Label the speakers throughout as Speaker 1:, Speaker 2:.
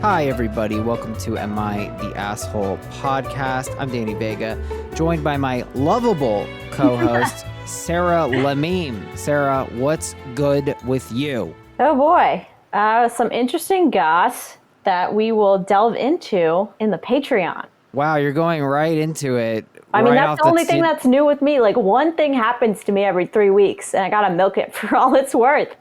Speaker 1: Hi, everybody. Welcome to Am I the Asshole podcast. I'm Danny Vega, joined by my lovable co-host, Sarah Lameme. Sarah, what's good with you?
Speaker 2: Oh boy. Some interesting goss that we will delve into in the Patreon.
Speaker 1: Wow, you're going right into it.
Speaker 2: I mean, that's the only thing that's new with me. Like, one thing happens to me every 3 weeks, and I gotta milk it for all it's worth.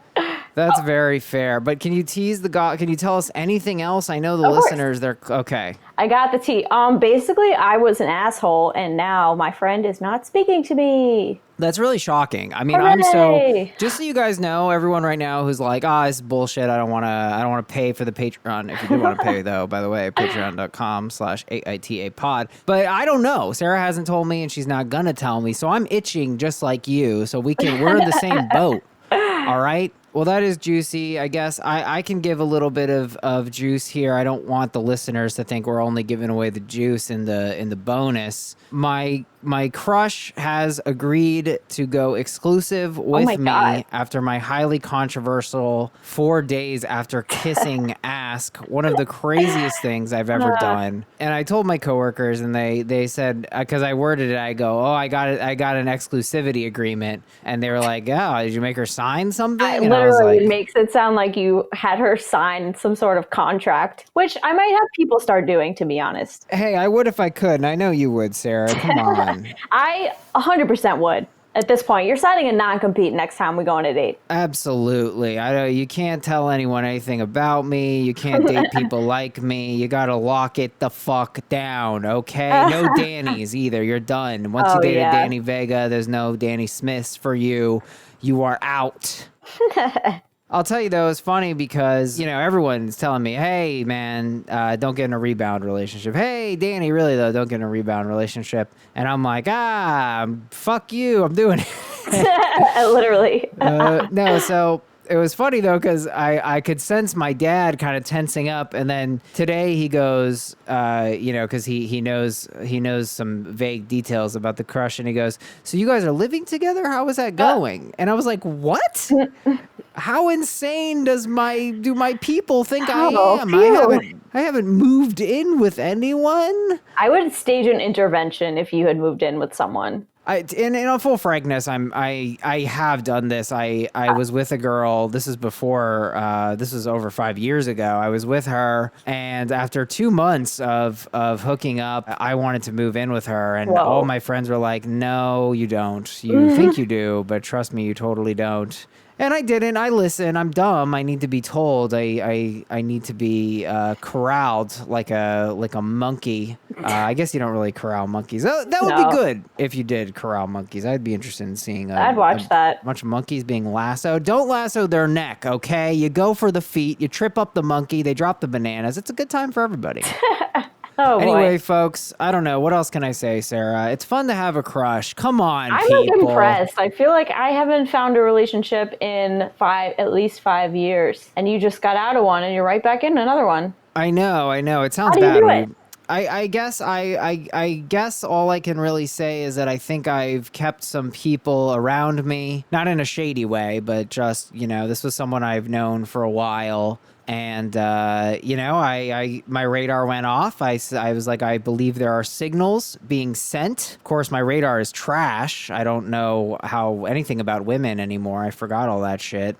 Speaker 1: That's very fair. But can you tease the goss? Can you tell us anything else? I know the listeners, they're okay.
Speaker 2: I got the tea. Basically, I was an asshole, and now my friend is not speaking to me.
Speaker 1: That's really shocking. I mean,
Speaker 2: Hooray!
Speaker 1: just so you guys know, everyone right now who's like, this is bullshit. I don't want to pay for the Patreon. If you do want to pay though, by the way, patreon.com/AITA pod. But I don't know. Sarah hasn't told me and she's not going to tell me. So I'm itching just like you. So we're in the same boat. All right. Well, that is juicy. I guess I can give a little bit of juice here. I don't want the listeners to think we're only giving away the juice in the bonus. My crush has agreed to go exclusive with me after my highly controversial 4 days after kissing ask. One of the craziest things I've ever done. And I told my coworkers, and they said, because I worded it, I go, I got an exclusivity agreement, and they were like, "Oh, did you make her sign something?"
Speaker 2: Literally, it makes it sound like you had her sign some sort of contract, which I might have people start doing, to be honest.
Speaker 1: Hey, I would if I could, and I know you would, Sarah. Come on.
Speaker 2: I 100% would. At this point, you're signing a non-compete next time we go on a date.
Speaker 1: Absolutely. You can't tell anyone anything about me. You can't date people like me. You got to lock it the fuck down, okay? No Dannys either. You're done. Once you date a Danny Vega, there's no Danny Smiths for you. You are out. I'll tell you, though, it's funny because, everyone's telling me, hey, man, don't get in a rebound relationship. Hey, Danny, really, though, don't get in a rebound relationship. And I'm like, fuck you. I'm doing it.
Speaker 2: Literally.
Speaker 1: No, so it was funny, though, because I could sense my dad kind of tensing up. And then today he goes, because he knows some vague details about the crush. And he goes, so you guys are living together? How is that going? And I was like, what? How insane do my people think I am? I haven't moved in with anyone.
Speaker 2: I would stage an intervention if you had moved in with someone.
Speaker 1: In full frankness, I have done this. I was with a girl. This is before. This was over 5 years ago. I was with her, and after 2 months of hooking up, I wanted to move in with her, and all my friends were like, "No, you don't. You think you do, but trust me, you totally don't." And I didn't. I listen. I'm dumb. I need to be told. I need to be corralled like a monkey. I guess you don't really corral monkeys. That would be good if you did corral monkeys. I'd be interested in seeing.
Speaker 2: I'd watch that.
Speaker 1: A bunch of monkeys being lassoed. Don't lasso their neck, okay? You go for the feet. You trip up the monkey. They drop the bananas. It's a good time for everybody.
Speaker 2: Oh,
Speaker 1: anyway, folks, I don't know. What else can I say, Sarah? It's fun to have a crush. Come on,
Speaker 2: I'm
Speaker 1: people.
Speaker 2: impressed. I feel like I haven't found a relationship in at least 5 years. And you just got out of one and you're right back in another one.
Speaker 1: I know. It sounds bad.
Speaker 2: How do you do it?
Speaker 1: I guess all I can really say is that I think I've kept some people around me, not in a shady way, but just, this was someone I've known for a while. And, my radar went off. I was like, I believe there are signals being sent. Of course, my radar is trash. I don't know anything about women anymore. I forgot all that shit.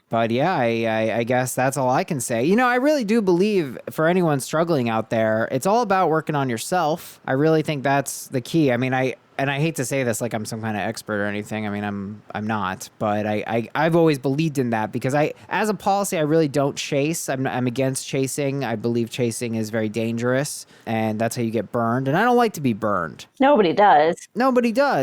Speaker 1: But yeah, I guess that's all I can say. I really do believe for anyone struggling out there, it's all about working on yourself. I really think that's the key. I mean, and I hate to say this like I'm some kind of expert or anything. I mean, I'm not, but I've always believed in that because as a policy, I really don't chase. I'm against chasing. I believe chasing is very dangerous, and that's how you get burned. And I don't like to be burned.
Speaker 2: Nobody does.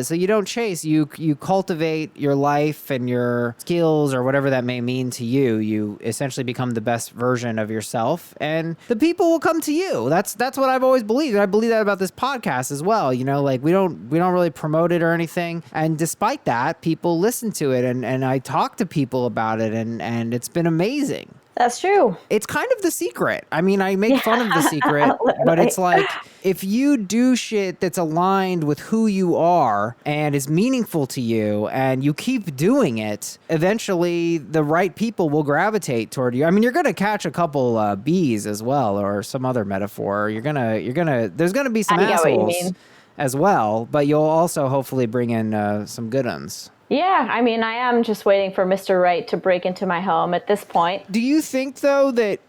Speaker 1: So you don't chase. You cultivate your life and your skills or whatever that may mean to you. You essentially become the best version of yourself, and the people will come to you. That's what I've always believed. And I believe that about this podcast as well. Like we don't really promote it or anything. And despite that, people listen to it and I talk to people about it and it's been amazing.
Speaker 2: That's true.
Speaker 1: It's kind of the secret. I mean, I make
Speaker 2: Yeah,
Speaker 1: fun of the secret, but
Speaker 2: literally.
Speaker 1: it's like if you do shit that's aligned with who you are and is meaningful to you and you keep doing it, eventually the right people will gravitate toward you. I mean, you're going to catch a couple bees as well, or some other metaphor. There's going to be some
Speaker 2: I get what you
Speaker 1: assholes
Speaker 2: mean.
Speaker 1: as well, but you'll also hopefully bring in some good ones.
Speaker 2: Yeah, I mean, I am just waiting for Mr. Right to break into my home at this point.
Speaker 1: Do you think though that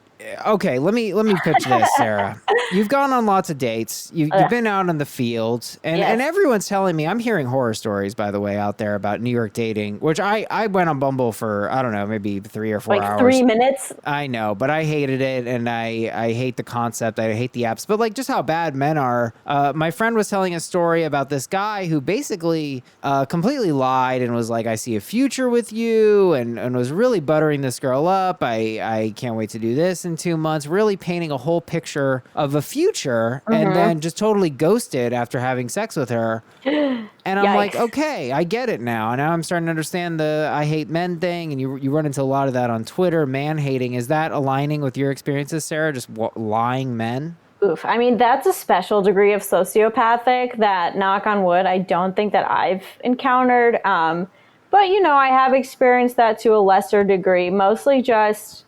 Speaker 1: okay, let me pitch this, Sarah. You've gone on lots of dates. You've been out in the field, and
Speaker 2: Yes.
Speaker 1: everyone's telling me. I'm hearing horror stories, by the way, out there about New York dating. Which I went on Bumble for I don't know, maybe 3 or 4
Speaker 2: Like
Speaker 1: hours.
Speaker 2: 3 minutes.
Speaker 1: I know, but I hated it, and I hate the concept. I hate the apps, but like just how bad men are. My friend was telling a story about this guy who basically completely lied and was like, "I see a future with you," and was really buttering this girl up. I can't wait to do this in 2 months. Really painting a whole picture of a future, and then just totally ghosted after having sex with her. And I'm like,
Speaker 2: Yikes.
Speaker 1: okay, I get it now. Now I'm starting to understand the I hate men thing, and you run into a lot of that on Twitter, man hating. Is that aligning with your experiences, Sarah? Just lying men?
Speaker 2: Oof. I mean, that's a special degree of sociopathic that, knock on wood, I don't think that I've encountered. But, I have experienced that to a lesser degree, mostly just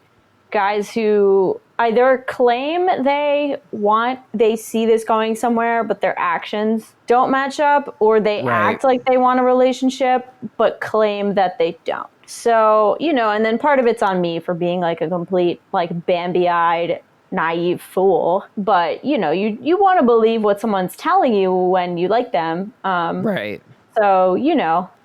Speaker 2: guys who either claim they see this going somewhere, but their actions don't match up, or they
Speaker 1: Right.
Speaker 2: act like they want a relationship, but claim that they don't. So, and then part of it's on me for being like a complete, like, Bambi-eyed, naive fool. But, you want to believe what someone's telling you when you like them.
Speaker 1: Right.
Speaker 2: So,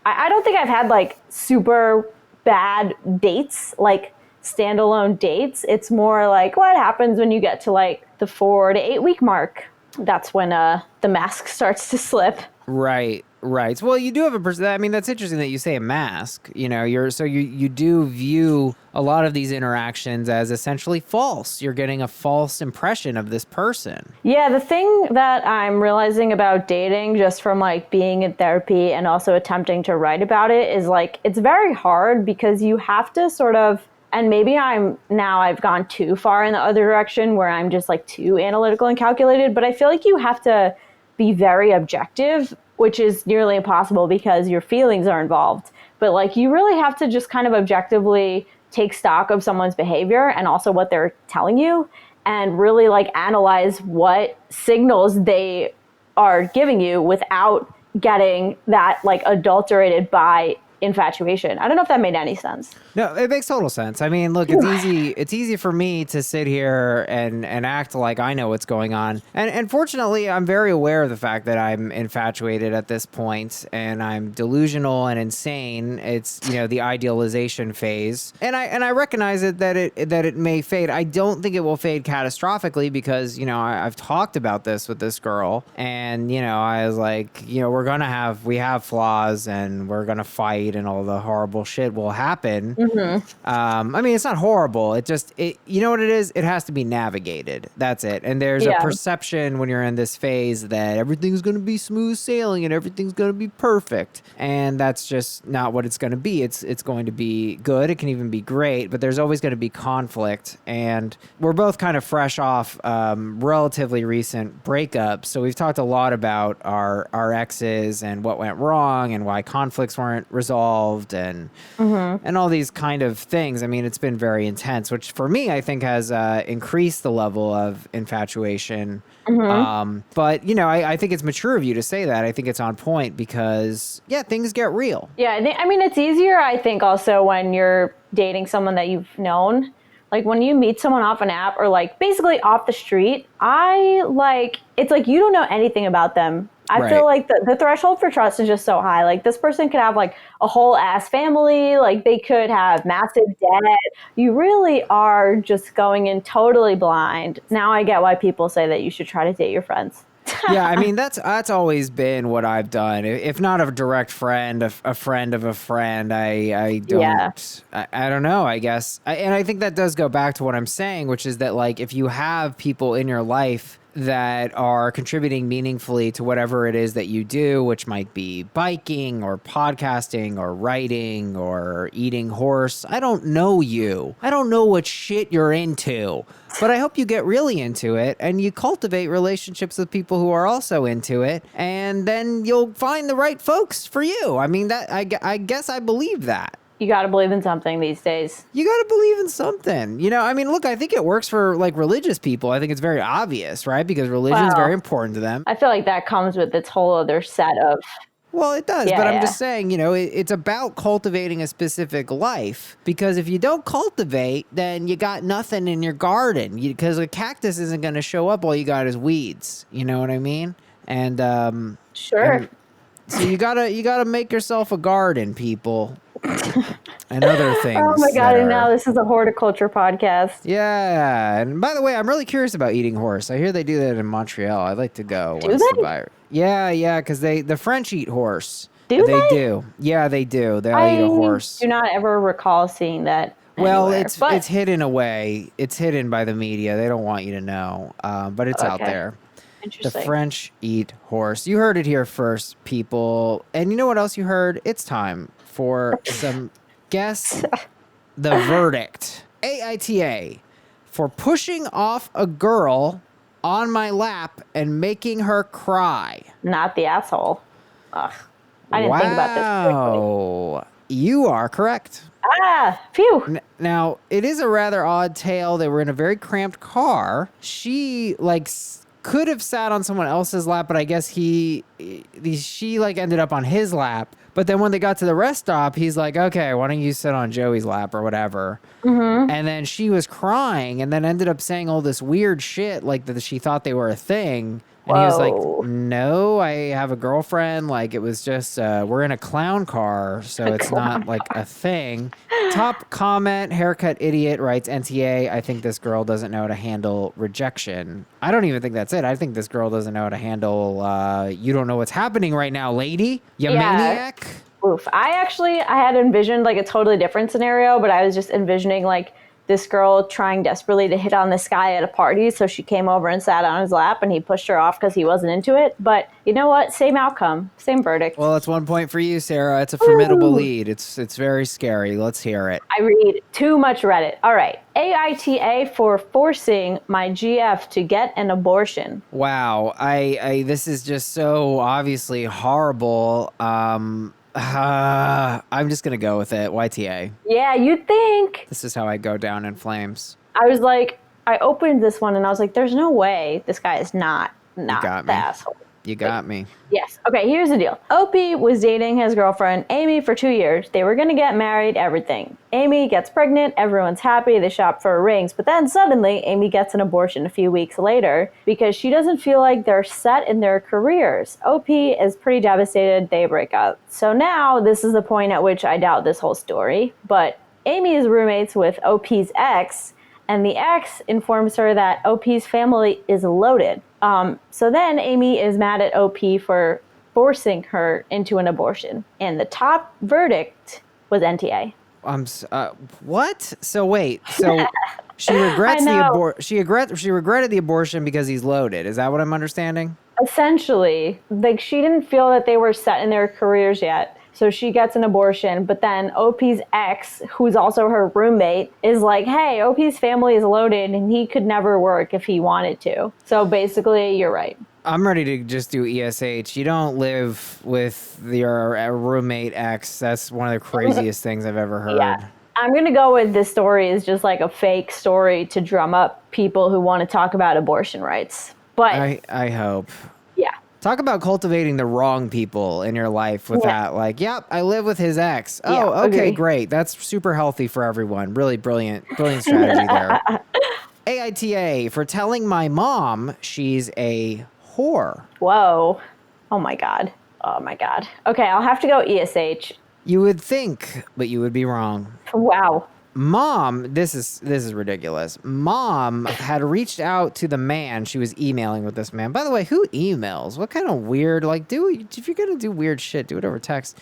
Speaker 2: I don't think I've had like super bad dates, like standalone dates. It's more like what happens when you get to like the 4 to 8 week mark. That's when the mask starts to slip.
Speaker 1: Right. Well, you do have I mean, that's interesting that you say a mask. You do view a lot of these interactions as essentially false. You're getting a false impression of this person.
Speaker 2: Yeah, the thing that I'm realizing about dating, just from like being in therapy and also attempting to write about it, is like it's very hard because you have to sort of, and maybe I've gone too far in the other direction where I'm just like too analytical and calculated, but I feel like you have to be very objective, which is nearly impossible because your feelings are involved. But like you really have to just kind of objectively take stock of someone's behavior and also what they're telling you, and really like analyze what signals they are giving you without getting that like adulterated by infatuation. I don't know if that made any sense.
Speaker 1: No, it makes total sense. I mean, look, it's easy. It's easy for me to sit here and act like I know what's going on. And fortunately, I'm very aware of the fact that I'm infatuated at this point, and I'm delusional and insane. It's the idealization phase, and I recognize that it may fade. I don't think it will fade catastrophically because I've talked about this with this girl, and I was like, we have flaws, and we're gonna fight, and all the horrible shit will happen. I mean, it's not horrible. You know what it is? It has to be navigated. That's it. And there's a perception when you're in this phase that everything's going to be smooth sailing and everything's going to be perfect. And that's just not what it's going to be. It's going to be good. It can even be great, but there's always going to be conflict. And we're both kind of fresh off relatively recent breakups. So we've talked a lot about our exes and what went wrong and why conflicts weren't resolved and all these kind of things. I mean, it's been very intense, which for me, I think has increased the level of infatuation. But, I think it's mature of you to say that. I think it's on point because, things get real.
Speaker 2: Yeah, I mean, it's easier, I think, also when you're dating someone that you've known. Like when you meet someone off an app or like basically off the street, it's like you don't know anything about them. I feel like the threshold for trust is just so high. Like this person could have like a whole ass family, like they could have massive debt. You really are just going in totally blind. Now I get why people say that you should try to date your friends.
Speaker 1: Yeah, I mean that's always been what I've done. If not a direct friend, a friend of a friend, I don't.
Speaker 2: Yeah.
Speaker 1: I don't know. I guess, and I think that does go back to what I'm saying, which is that like if you have people in your life that are contributing meaningfully to whatever it is that you do, which might be biking or podcasting or writing or eating horse. I don't know you. I don't know what shit you're into, but I hope you get really into it and you cultivate relationships with people who are also into it, and then you'll find the right folks for you. I mean, that I guess I believe that.
Speaker 2: You got to believe in something these days.
Speaker 1: You got to believe in something. You know, I mean, look, I think it works for like religious people. I think it's very obvious, right? Because religion is very important to them.
Speaker 2: I feel like that comes with its whole other set of...
Speaker 1: Well, it does, but I'm just saying, you know, it's about cultivating a specific life, because if you don't cultivate, then you got nothing in your garden, because a cactus isn't going to show up. All you got is weeds. You know what I mean? And
Speaker 2: sure.
Speaker 1: So you gotta make yourself a garden, people. And other things.
Speaker 2: Oh my God, and now this is a horticulture podcast.
Speaker 1: Yeah, and by the way, I'm really curious about eating horse. I hear they do that in Montreal. I'd like to go.
Speaker 2: Do they?
Speaker 1: Yeah, because the French eat horse.
Speaker 2: Do
Speaker 1: they? They do. Yeah, they do. They'll eat a horse.
Speaker 2: I do not ever recall seeing that
Speaker 1: Well,
Speaker 2: anywhere,
Speaker 1: it's hidden away. It's hidden by the media. They don't want you to know, but it's out there. The French eat horse. You heard it here first, people. And you know what else you heard? It's time for some guess the verdict. AITA for pushing off a girl on my lap and making her cry.
Speaker 2: Not the asshole. Ugh. I didn't think about this quickly.
Speaker 1: Wow. You are correct.
Speaker 2: Ah, phew.
Speaker 1: Now, it is a rather odd tale. They were in a very cramped car. She, could have sat on someone else's lap, but I guess she ended up on his lap. But then when they got to the rest stop, he's like, okay, why don't you sit on Joey's lap or whatever? Mm-hmm. And then she was crying and then ended up saying all this weird shit, like that she thought they were a thing. And he was like, no, I have a girlfriend. Like, it was just, we're in a clown car, so it's not like a thing. Top comment, haircut idiot writes, NTA, I think this girl doesn't know how to handle rejection. I don't even think that's it. I think this girl doesn't know how to handle, you don't know what's happening right now, lady. You maniac.
Speaker 2: Oof. I had envisioned like a totally different scenario, but I was just envisioning like this girl trying desperately to hit on this guy at a party. So she came over and sat on his lap and he pushed her off because he wasn't into it. But you know what? Same outcome, same verdict.
Speaker 1: Well, that's 1 point for you, Sarah. It's a formidable lead. It's very scary. Let's hear it.
Speaker 2: I read too much Reddit. All right. AITA for forcing my GF to get an abortion.
Speaker 1: Wow. This is just so obviously horrible. I'm just going to go with it. YTA.
Speaker 2: Yeah, you'd think.
Speaker 1: This is how I go down in flames.
Speaker 2: I was like, I opened this one and I was like, there's no way this guy is not the asshole.
Speaker 1: You got me.
Speaker 2: Yes. Okay, here's the deal. Opie was dating his girlfriend, Amy, for 2 years. They were going to get married, everything. Amy gets pregnant. Everyone's happy. They shop for rings. But then suddenly, Amy gets an abortion a few weeks later because she doesn't feel like they're set in their careers. Opie is pretty devastated. They break up. So now, this is the point at which I doubt this whole story. But Amy is roommates with Opie's ex, and the ex informs her that OP's family is loaded. So then Amy is mad at OP for forcing her into an abortion. And the top verdict was NTA.
Speaker 1: What? So wait. So she regrets she regretted the abortion because he's loaded. Is that what I'm understanding?
Speaker 2: Essentially, like she didn't feel that they were set in their careers yet. So she gets an abortion, but then OP's ex, who's also her roommate, is like, hey, OP's family is loaded and he could never work if he wanted to. So basically, you're right.
Speaker 1: I'm ready to just do ESH. You don't live with your roommate ex. That's one of the craziest things I've ever heard.
Speaker 2: Yeah. I'm going to go with this story is just like a fake story to drum up people who want to talk about abortion rights. But
Speaker 1: I hope.
Speaker 2: Yeah.
Speaker 1: Talk about cultivating the wrong people in your life with that. Like, yep, I live with his ex. Oh, okay, great. That's super healthy for everyone. Really brilliant strategy there. AITA for telling my mom she's a whore.
Speaker 2: Whoa. Oh my God. Okay, I'll have to go ESH.
Speaker 1: You would think, but you would be wrong.
Speaker 2: Wow.
Speaker 1: Mom, this is ridiculous. Mom had reached out to the man. She was emailing with this man. By the way, who emails? What kind of weird, if you're going to do weird shit, do it over text.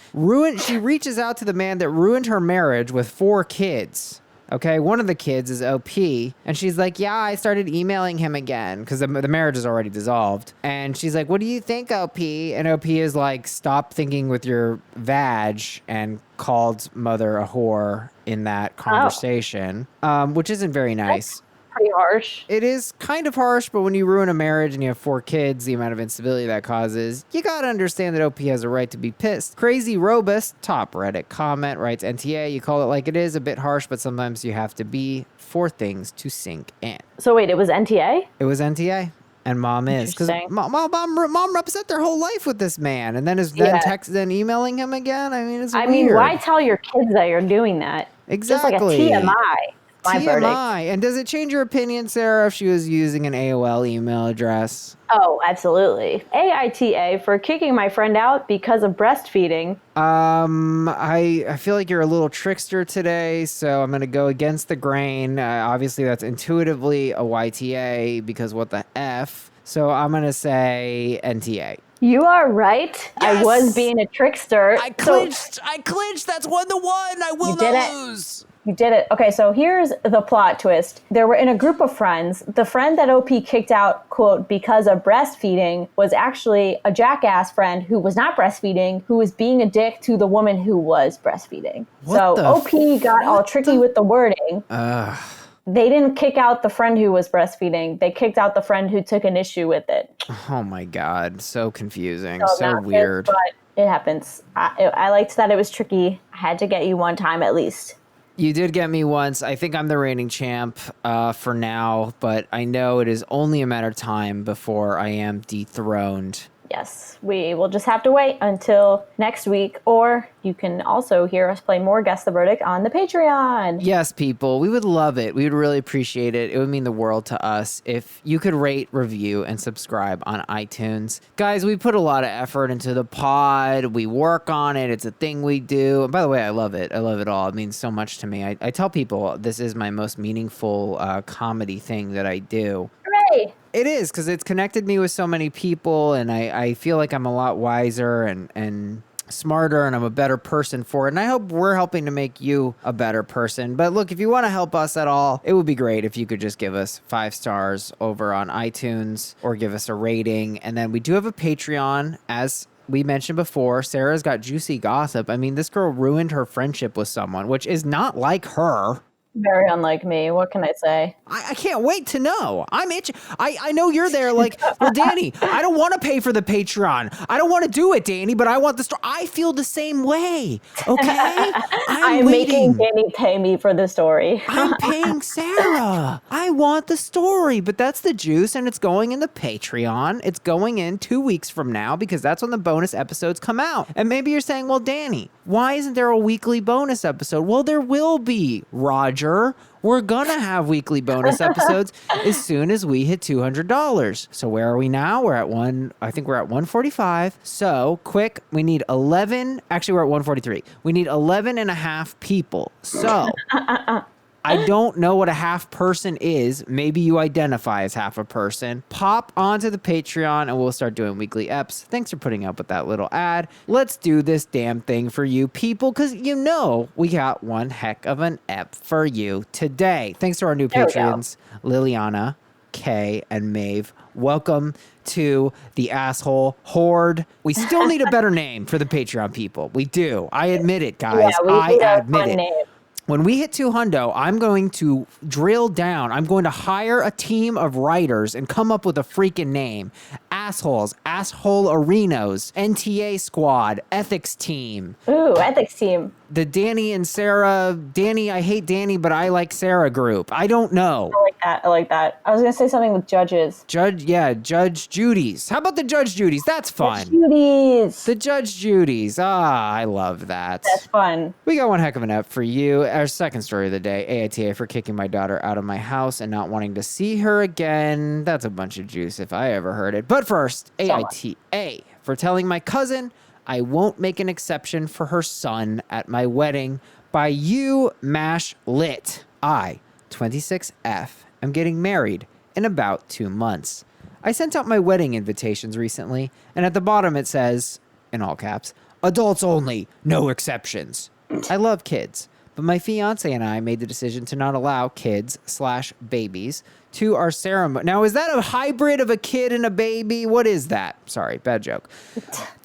Speaker 1: She reaches out to the man that ruined her marriage with 4 kids. Okay, one of the kids is OP, and she's like, yeah, I started emailing him again because the marriage is already dissolved. And she's like, what do you think, OP? And OP is like, stop thinking with your vag, and called mother a whore in that conversation, which isn't very nice.
Speaker 2: Pretty harsh.
Speaker 1: It is kind of harsh, but when you ruin a marriage and you have 4 kids, the amount of instability that causes, you gotta understand that OP has a right to be pissed. Crazy Robust, top Reddit comment, writes NTA, you call it like it is, a bit harsh, but sometimes you have to be for things to sink in.
Speaker 2: So wait, it was NTA?
Speaker 1: It was NTA. And mom is. Because mom upset their whole life with this man. And then then emailing him again. I mean, it's weird.
Speaker 2: I mean, why tell your kids that you're doing that?
Speaker 1: Exactly.
Speaker 2: Just like a TMI.
Speaker 1: TMI. And does it change your opinion, Sarah, if she was using an AOL email address?
Speaker 2: Oh, absolutely. AITA for kicking my friend out because of breastfeeding.
Speaker 1: I feel like you're a little trickster today, so I'm going to go against the grain. Obviously, that's intuitively a YTA because what the F? So I'm going to say NTA.
Speaker 2: You are right.
Speaker 1: Yes!
Speaker 2: I was being a trickster.
Speaker 1: I clinched. That's 1-1. I will not lose.
Speaker 2: You did it. Okay, so here's the plot twist. They were in a group of friends. The friend that OP kicked out, quote, because of breastfeeding was actually a jackass friend who was not breastfeeding, who was being a dick to the woman who was breastfeeding. So OP got all tricky with the wording. They didn't kick out the friend who was breastfeeding. They kicked out the friend who took an issue with it.
Speaker 1: Oh my God. So confusing. So weird.
Speaker 2: But it happens. I liked that it was tricky. I had to get you one time at least.
Speaker 1: You did get me once. I think I'm the reigning champ for now, but I know it is only a matter of time before I am dethroned.
Speaker 2: Yes, we will just have to wait until next week, or you can also hear us play more Guess the Verdict on the Patreon.
Speaker 1: Yes, people, we would love it. We would really appreciate it. It would mean the world to us if you could rate, review, and subscribe on iTunes. Guys, we put a lot of effort into the pod. We work on it. It's a thing we do. And by the way, I love it. I love it all. It means so much to me. I tell people this is my most meaningful comedy thing that I do.
Speaker 2: Hooray!
Speaker 1: It is, because it's connected me with so many people, and I feel like I'm a lot wiser and smarter, and I'm a better person for it. And I hope we're helping to make you a better person. But look, if you want to help us at all, it would be great if you could just give us 5 stars over on iTunes or give us a rating. And then we do have a Patreon, as we mentioned before. Sarah's got juicy gossip. I mean, this girl ruined her friendship with someone, which is not like her.
Speaker 2: Very unlike me. What can I say?
Speaker 1: I can't wait to know. I'm itching. I know you're there like, well, Danny, I don't want to pay for the Patreon. I don't want to do it, Danny, but I want the story. I feel the same way. Okay? I'm
Speaker 2: making Danny pay me for the story.
Speaker 1: I'm paying Sarah. I want the story, but that's the juice, and it's going in the Patreon. It's going in 2 weeks from now because that's when the bonus episodes come out. And maybe you're saying, well, Danny, why isn't there a weekly bonus episode? Well, there will be, Roger. We're gonna have weekly bonus episodes as soon as we hit $200. So where are we now? I think we're at 145. So quick, we need 11. Actually, we're at 143. We need 11 and a half people. So I don't know what a half person is. Maybe you identify as half a person. Pop onto the Patreon and we'll start doing weekly eps. Thanks for putting up with that little ad. Let's do this damn thing for you people, because you know we got one heck of an ep for you today. Thanks to our new Patreons, Liliana, Kay, and Maeve. Welcome to the asshole horde. We still need a better name for the Patreon people. We do. I admit it, guys.
Speaker 2: Yeah,
Speaker 1: I admit it.
Speaker 2: Name.
Speaker 1: When we hit 200, I'm going to drill down. I'm going to hire a team of writers and come up with a freaking name. Assholes, asshole arenos, NTA squad, ethics team.
Speaker 2: Ooh, ethics team.
Speaker 1: The Danny and Sarah, Danny, I hate Danny, but I like Sarah group. I don't know.
Speaker 2: I like that. I was going to say something with judges.
Speaker 1: Judge Judy's. How about the Judge Judy's? That's fun. The Judge Judy's. I love that.
Speaker 2: That's fun.
Speaker 1: We got one heck of an ep for you. Our second story of the day, AITA for kicking my daughter out of my house and not wanting to see her again. That's a bunch of juice if I ever heard it. But first, AITA for telling my cousin I won't make an exception for her son at my wedding by you, mashlit. I, 26F, am getting married in about 2 months. I sent out my wedding invitations recently, and at the bottom it says, in all caps, adults only, no exceptions. I love kids, but my fiance and I made the decision to not allow kids/babies to our ceremony. Now, is that a hybrid of a kid and a baby? What is that? Sorry, bad joke.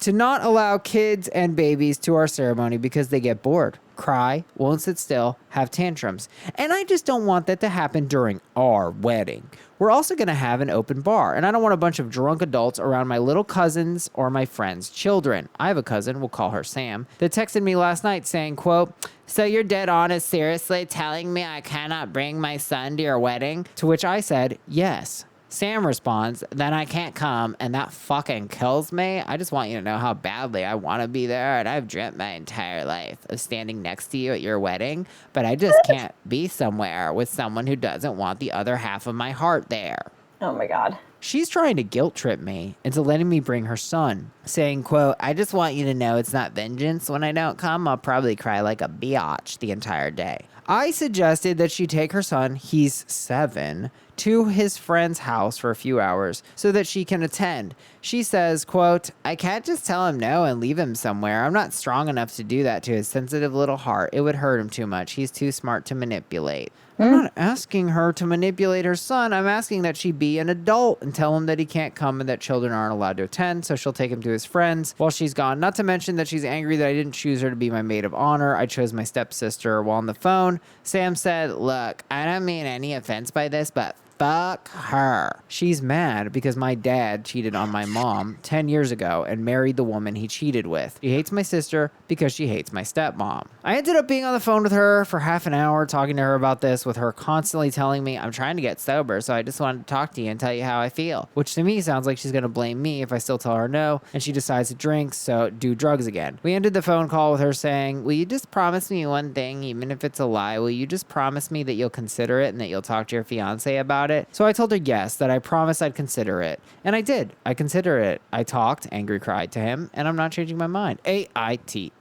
Speaker 1: To not allow kids and babies to our ceremony because they get bored, cry, won't sit still, have tantrums. And I just don't want that to happen during our wedding. We're also going to have an open bar, and I don't want a bunch of drunk adults around my little cousins or my friends' children. I have a cousin, we'll call her Sam, that texted me last night saying, quote, "So you're dead honest, seriously telling me I cannot bring my son to your wedding?" To which I said, yes. Sam responds, "Then I can't come, and that fucking kills me. I just want you to know how badly I want to be there, and I've dreamt my entire life of standing next to you at your wedding, but I just can't be somewhere with someone who doesn't want the other half of my heart there."
Speaker 2: Oh my God.
Speaker 1: She's trying to guilt trip me into letting me bring her son, saying, quote, "I just want you to know it's not vengeance. When I don't come, I'll probably cry like a biatch the entire day." I suggested that she take her son, he's 7, to his friend's house for a few hours so that she can attend. She says, quote, "I can't just tell him no and leave him somewhere. I'm not strong enough to do that to his sensitive little heart. It would hurt him too much. He's too smart to manipulate." I'm not asking her to manipulate her son. I'm asking that she be an adult and tell him that he can't come and that children aren't allowed to attend, so she'll take him to his friends while she's gone. Not to mention that she's angry that I didn't choose her to be my maid of honor. I chose my stepsister. While on the phone, Sam said, "Look, I don't mean any offense by this, but fuck her." She's mad because my dad cheated on my mom 10 years ago and married the woman he cheated with. She hates my sister because she hates my stepmom. I ended up being on the phone with her for half an hour talking to her about this, with her constantly telling me, "I'm trying to get sober, so I just wanted to talk to you and tell you how I feel," which to me sounds like she's going to blame me if I still tell her no, and she decides to drink, so do drugs again. We ended the phone call with her saying, "Will you just promise me one thing, even if it's a lie? Will you just promise me that you'll consider it and that you'll talk to your fiance about it?" So I told her yes, that I promised I'd consider it. And I did. I consider it. I talked, angry cried to him, and I'm not changing my mind. AITA.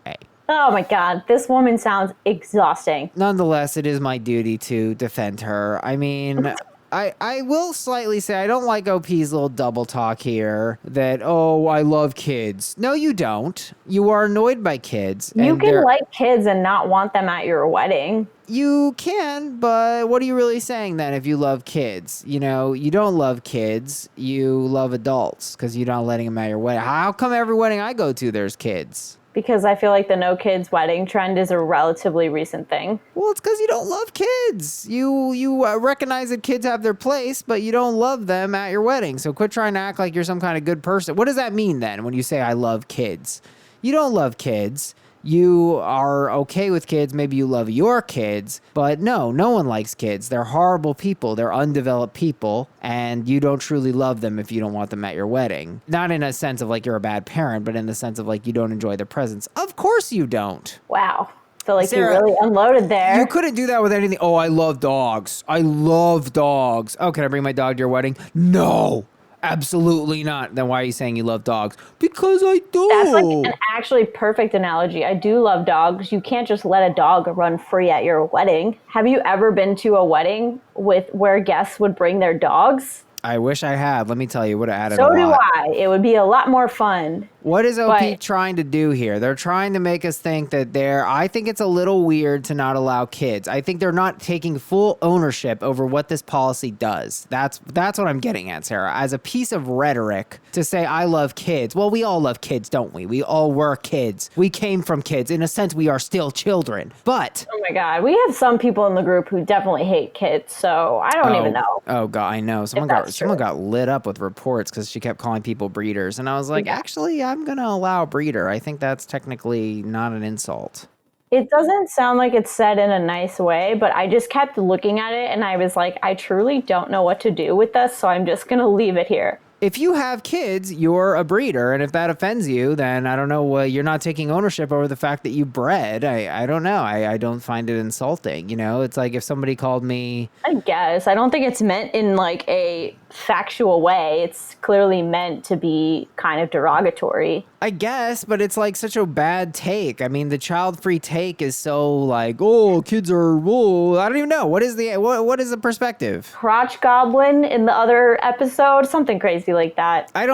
Speaker 2: Oh my God, this woman sounds exhausting.
Speaker 1: Nonetheless, it is my duty to defend her. I mean, I will slightly say I don't like OP's little double talk here that, "Oh, I love kids." No, you don't. You are annoyed by kids.
Speaker 2: You
Speaker 1: and
Speaker 2: can like kids and not want them at your wedding.
Speaker 1: You can, but what are you really saying then if you love kids? You know, you don't love kids, you love adults because you're not letting them at your wedding. How come every wedding I go to, there's kids?
Speaker 2: Because I feel like the no kids wedding trend is a relatively recent thing.
Speaker 1: Well, it's because you don't love kids. You recognize that kids have their place, but you don't love them at your wedding. So quit trying to act like you're some kind of good person. What does that mean then when you say I love kids? You don't love kids. You are okay with kids. Maybe you love your kids, but no one likes kids. They're horrible people. They're undeveloped people, and you don't truly love them if you don't want them at your wedding. Not in a sense of like you're a bad parent, but in the sense of like you don't enjoy their presence. Of course you don't.
Speaker 2: Wow. I feel like
Speaker 1: Sarah,
Speaker 2: you really unloaded there.
Speaker 1: You couldn't do that with anything. "Oh, I love dogs. I love dogs." "Oh, can I bring my dog to your wedding?" "No. Absolutely not." "Then why are you saying you love dogs?" "Because I do."
Speaker 2: That's like an actually perfect analogy. I do love dogs. You can't just let a dog run free at your wedding. Have you ever been to a wedding where guests would bring their dogs?
Speaker 1: I wish I had. Let me tell you, it would have added
Speaker 2: So
Speaker 1: a lot.
Speaker 2: do I. It would be a lot more fun.
Speaker 1: What is OP trying to do here? They're trying to make us think that I think it's a little weird to not allow kids. I think they're not taking full ownership over what this policy does. That's what I'm getting at, Sarah. As a piece of rhetoric to say, "I love kids." Well, we all love kids, don't we? We all were kids. We came from kids. In a sense, we are still children. But
Speaker 2: Oh my God. We have some people in the group who definitely hate kids, so I don't even know.
Speaker 1: Oh God, I know. Someone got lit up with reports because she kept calling people breeders, and I was like, actually, I'm gonna allow breeder. I think that's technically not an insult.
Speaker 2: It doesn't sound like it's said in a nice way, but I just kept looking at it and I was like, I truly don't know what to do with this, so I'm just gonna leave it here.
Speaker 1: If you have kids, you're a breeder, and if that offends you, then I don't know, you're not taking ownership over the fact that you bred. I don't know. I don't find it insulting. You know, it's like if somebody called me...
Speaker 2: I guess. I don't think it's meant in like a factual way. It's clearly meant to be kind of derogatory.
Speaker 1: I guess, but it's like such a bad take. I mean, the child-free take is so like, oh, kids are, oh, I don't even know. What is the perspective?
Speaker 2: Crotch goblin in the other episode, something crazy like that.
Speaker 1: I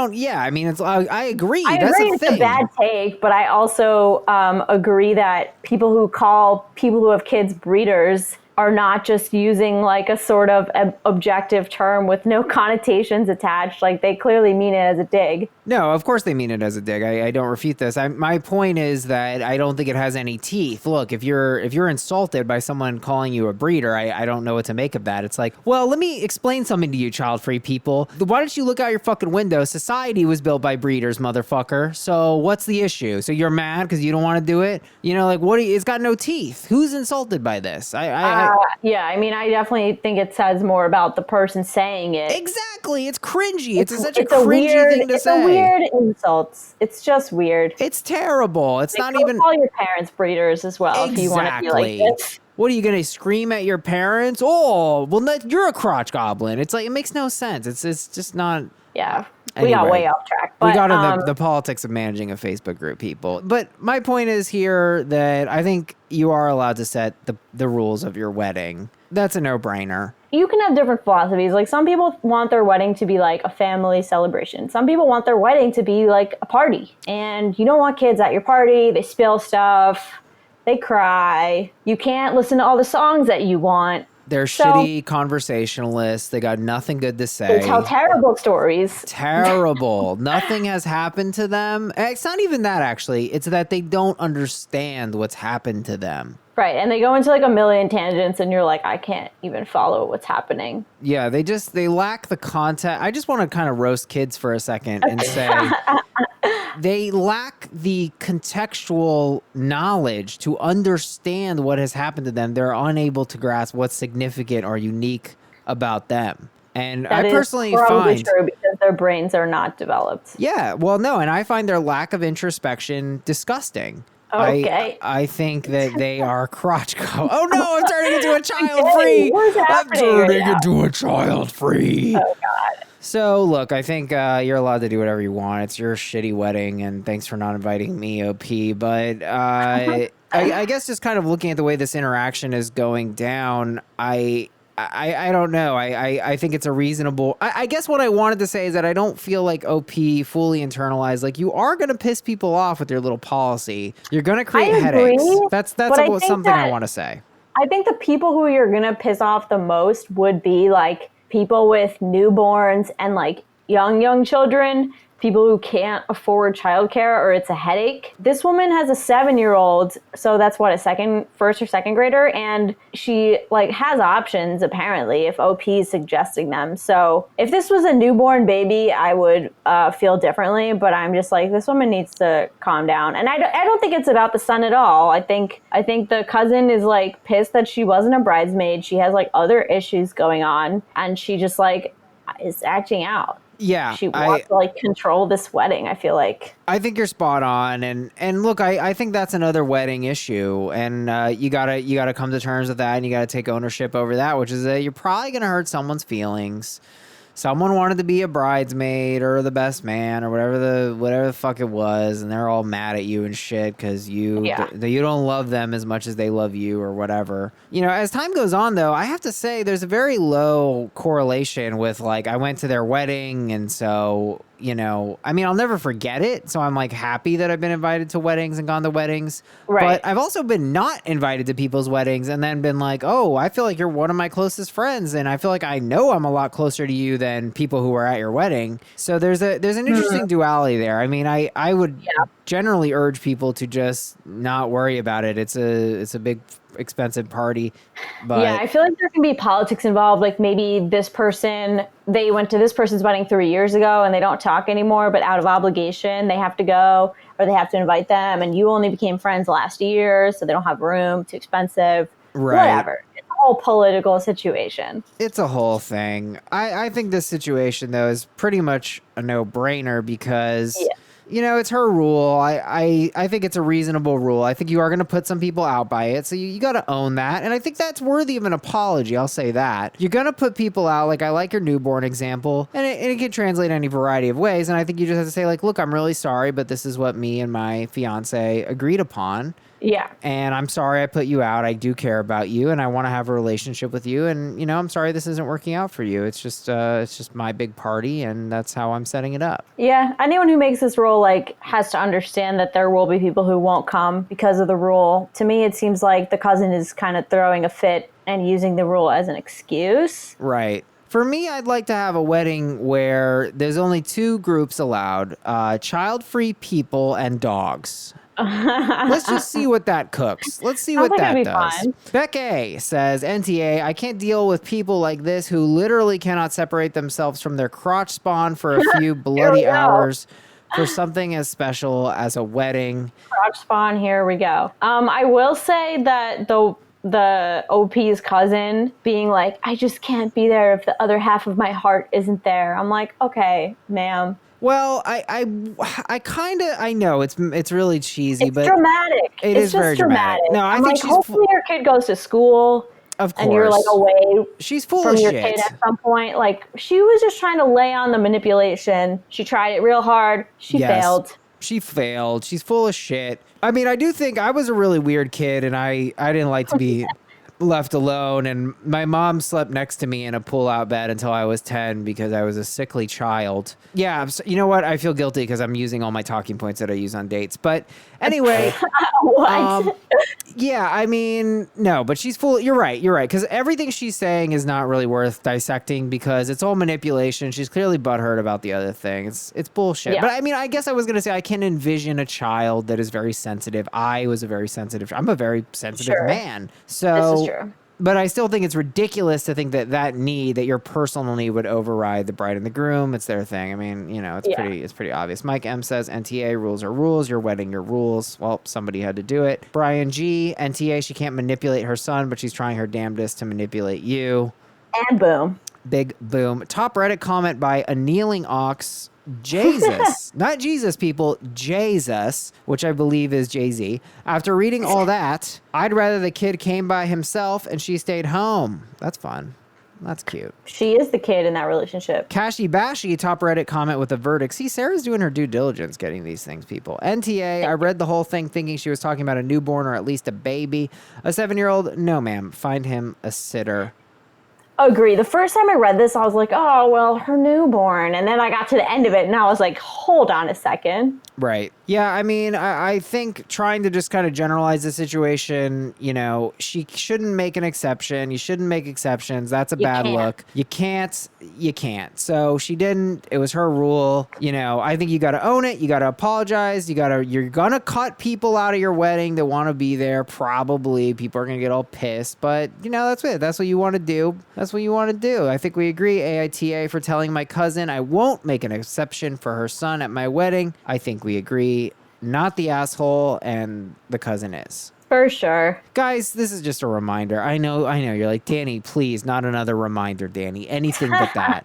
Speaker 1: mean, I agree.
Speaker 2: I
Speaker 1: That's
Speaker 2: agree
Speaker 1: the
Speaker 2: it's
Speaker 1: thing.
Speaker 2: a bad take, but I also agree that people who call people who have kids breeders are not just using like a sort of objective term with no connotations attached. Like they clearly mean it as a dig.
Speaker 1: No, of course they mean it as a dig. I don't refute this. My point is that I don't think it has any teeth. Look, if you're insulted by someone calling you a breeder, I don't know what to make of that. It's like, well, let me explain something to you, child-free people. Why don't you look out your fucking window? Society was built by breeders, motherfucker. So what's the issue? So you're mad because you don't want to do it? You know, like it's got no teeth. Who's insulted by this?
Speaker 2: Yeah, I mean, I definitely think it says more about the person saying it.
Speaker 1: Exactly. It's cringy. It's such a cringy
Speaker 2: weird
Speaker 1: thing to say.
Speaker 2: It's a weird insult. It's just weird.
Speaker 1: It's terrible. It's not even.
Speaker 2: Call your parents breeders as well
Speaker 1: Exactly.
Speaker 2: if you want to be like this.
Speaker 1: What are you going to scream at your parents? Oh, well, you're a crotch goblin. It's like, it makes no sense. It's just not.
Speaker 2: Yeah.
Speaker 1: Anyway,
Speaker 2: we got way off track. But,
Speaker 1: we got into the politics of managing a Facebook group, people. But my point is here that I think you are allowed to set the rules of your wedding. That's a no-brainer.
Speaker 2: You can have different philosophies. Like some people want their wedding to be like a family celebration. Some people want their wedding to be like a party. And you don't want kids at your party. They spill stuff. They cry. You can't listen to all the songs that you want.
Speaker 1: They're shitty conversationalists. They got nothing good to say.
Speaker 2: They tell terrible stories.
Speaker 1: Terrible. Nothing has happened to them. It's not even that, actually. It's that they don't understand what's happened to them.
Speaker 2: Right. And they go into like a million tangents and you're like, I can't even follow what's happening.
Speaker 1: Yeah, they lack the content. I just want to kind of roast kids for a second and say they lack the contextual knowledge to understand what has happened to them. They're unable to grasp what's significant or unique about them. And
Speaker 2: that
Speaker 1: I personally
Speaker 2: is probably
Speaker 1: find
Speaker 2: true because their brains are not developed.
Speaker 1: Yeah, well, no, and I find their lack of introspection disgusting.
Speaker 2: Okay.
Speaker 1: I think that they are crotch go. Oh no, I'm turning into a child free.
Speaker 2: What's happening?
Speaker 1: I'm turning into a child free.
Speaker 2: Oh God.
Speaker 1: So look, I think you're allowed to do whatever you want. It's your shitty wedding, and thanks for not inviting me, OP. But I guess just kind of looking at the way this interaction is going down, I don't know. I think it's a reasonable. I guess what I wanted to say is that I don't feel like OP fully internalized. Like you are going to piss people off with your little policy. You're going to create headaches. That's something I want to say.
Speaker 2: I think the people who you're going to piss off the most would be like people with newborns and like young children. People who can't afford childcare or it's a headache. This woman has a 7-year-old, so that's what, first or second grader, and she like has options apparently if OP is suggesting them. So if this was a newborn baby, I would feel differently, but I'm just like, this woman needs to calm down. And I don't think it's about the son at all. I think the cousin is like pissed that she wasn't a bridesmaid. She has like other issues going on, and she just like is acting out.
Speaker 1: Yeah,
Speaker 2: she wants to like control this wedding. I feel like
Speaker 1: I think you're spot on, and look, I think that's another wedding issue, and you gotta come to terms with that, and you gotta take ownership over that, which is that you're probably gonna hurt someone's feelings. Someone wanted to be a bridesmaid or the best man or whatever the fuck it was, and they're all mad at you and shit because you don't love them as much as they love you or whatever. You know, as time goes on, though, I have to say there's a very low correlation with like I went to their wedding, and so you know, I mean, I'll never forget it. So I'm like happy that I've been invited to weddings and gone to weddings.
Speaker 2: Right.
Speaker 1: But I've also been not invited to people's weddings and then been like, oh, I feel like you're one of my closest friends. And I feel like I know I'm a lot closer to you than people who were at your wedding. So there's an interesting duality there. I mean, I would generally urge people to just not worry about it. It's a big expensive party, but
Speaker 2: yeah, I feel like there can be politics involved. Like maybe they went to this person's wedding 3 years ago and they don't talk anymore, but out of obligation they have to go, or they have to invite them, and you only became friends last year, so they don't have room, too expensive, whatever. It's a whole political situation.
Speaker 1: It's a whole thing. I think this situation though is pretty much a no-brainer because it's her rule. I think it's a reasonable rule. I think you are going to put some people out by it. So you got to own that. And I think that's worthy of an apology. I'll say that. You're going to put people out. Like, I like your newborn example. And it can translate any variety of ways. And I think you just have to say, like, look, I'm really sorry, but this is what me and my fiance agreed upon.
Speaker 2: Yeah.
Speaker 1: And I'm sorry I put you out. I do care about you and I want to have a relationship with you. And, I'm sorry this isn't working out for you. It's just my big party and that's how I'm setting it up.
Speaker 2: Yeah. Anyone who makes this rule, like, has to understand that there will be people who won't come because of the rule. To me, it seems like the cousin is kind of throwing a fit and using the rule as an excuse.
Speaker 1: Right. For me, I'd like to have a wedding where there's only 2 groups allowed, child-free people and dogs. Let's just see what that cooks. Let's see what that does. Fine. Becky says, NTA, I can't deal with people like this who literally cannot separate themselves from their crotch spawn for a few bloody hours for something as special as a wedding.
Speaker 2: Crotch spawn, here we go. I will say that the OP's cousin being like, I just can't be there if the other half of my heart isn't there. I'm like, okay, ma'am.
Speaker 1: Well, I know it's really cheesy, but
Speaker 2: dramatic.
Speaker 1: It's just very dramatic. No, I think
Speaker 2: hopefully your kid goes to school.
Speaker 1: Of course.
Speaker 2: And you're like away.
Speaker 1: She's full
Speaker 2: from
Speaker 1: of
Speaker 2: your
Speaker 1: shit.
Speaker 2: Kid at some point. Like, she was just trying to lay on the manipulation. She tried it real hard. She failed.
Speaker 1: She failed. She's full of shit. I mean, I do think I was a really weird kid, and I didn't like to be left alone, and my mom slept next to me in a pull-out bed until I was 10 because I was a sickly child. Yeah, so, you know what? I feel guilty because I'm using all my talking points that I use on dates. But anyway,
Speaker 2: what?
Speaker 1: Yeah, I mean, no, but she's full. You're right. Because everything she's saying is not really worth dissecting because it's all manipulation. She's clearly butthurt about the other thing. It's bullshit. Yeah. But I mean, I guess I was going to say I can envision a child that is very sensitive. I'm a very sensitive man. So,
Speaker 2: this is true.
Speaker 1: But I still think it's ridiculous to think that need, that your personal need would override the bride and the groom. It's their thing. I mean, it's pretty obvious. Mike M says, NTA, rules are rules. Your wedding, your rules. Well, somebody had to do it. Brian G, NTA, she can't manipulate her son, but she's trying her damnedest to manipulate you.
Speaker 2: And boom.
Speaker 1: Big boom. Top Reddit comment by a kneeling ox. Jesus, not Jesus, people, Jesus, which I believe is Jay-Z. After reading all that, I'd rather the kid came by himself and she stayed home. That's fun. That's cute.
Speaker 2: She is the kid in that relationship.
Speaker 1: Kashi Bashi, top Reddit comment with a verdict. See, Sarah's doing her due diligence getting these things, people. NTA, I read the whole thing thinking she was talking about a newborn or at least a baby. A 7-year-old? No, ma'am. Find him a sitter.
Speaker 2: Agree. The first time I read this, I was like, oh, well, her newborn. And then I got to the end of it and I was like, hold on a second.
Speaker 1: Right. Yeah, I mean, I think trying to just kind of generalize the situation, she shouldn't make an exception. You shouldn't make exceptions. That's a bad look. You can't. So she didn't. It was her rule. I think you got to own it. You got to apologize. You're going to cut people out of your wedding that want to be there. Probably people are going to get all pissed, but that's it. That's what you want to do. That's what you want to do. I think we agree. AITA for telling my cousin I won't make an exception for her son at my wedding. I think we agree. Not the asshole, and the cousin is.
Speaker 2: For sure.
Speaker 1: Guys, this is just a reminder. I know. You're like, Danny, please, not another reminder, Danny. Anything but that.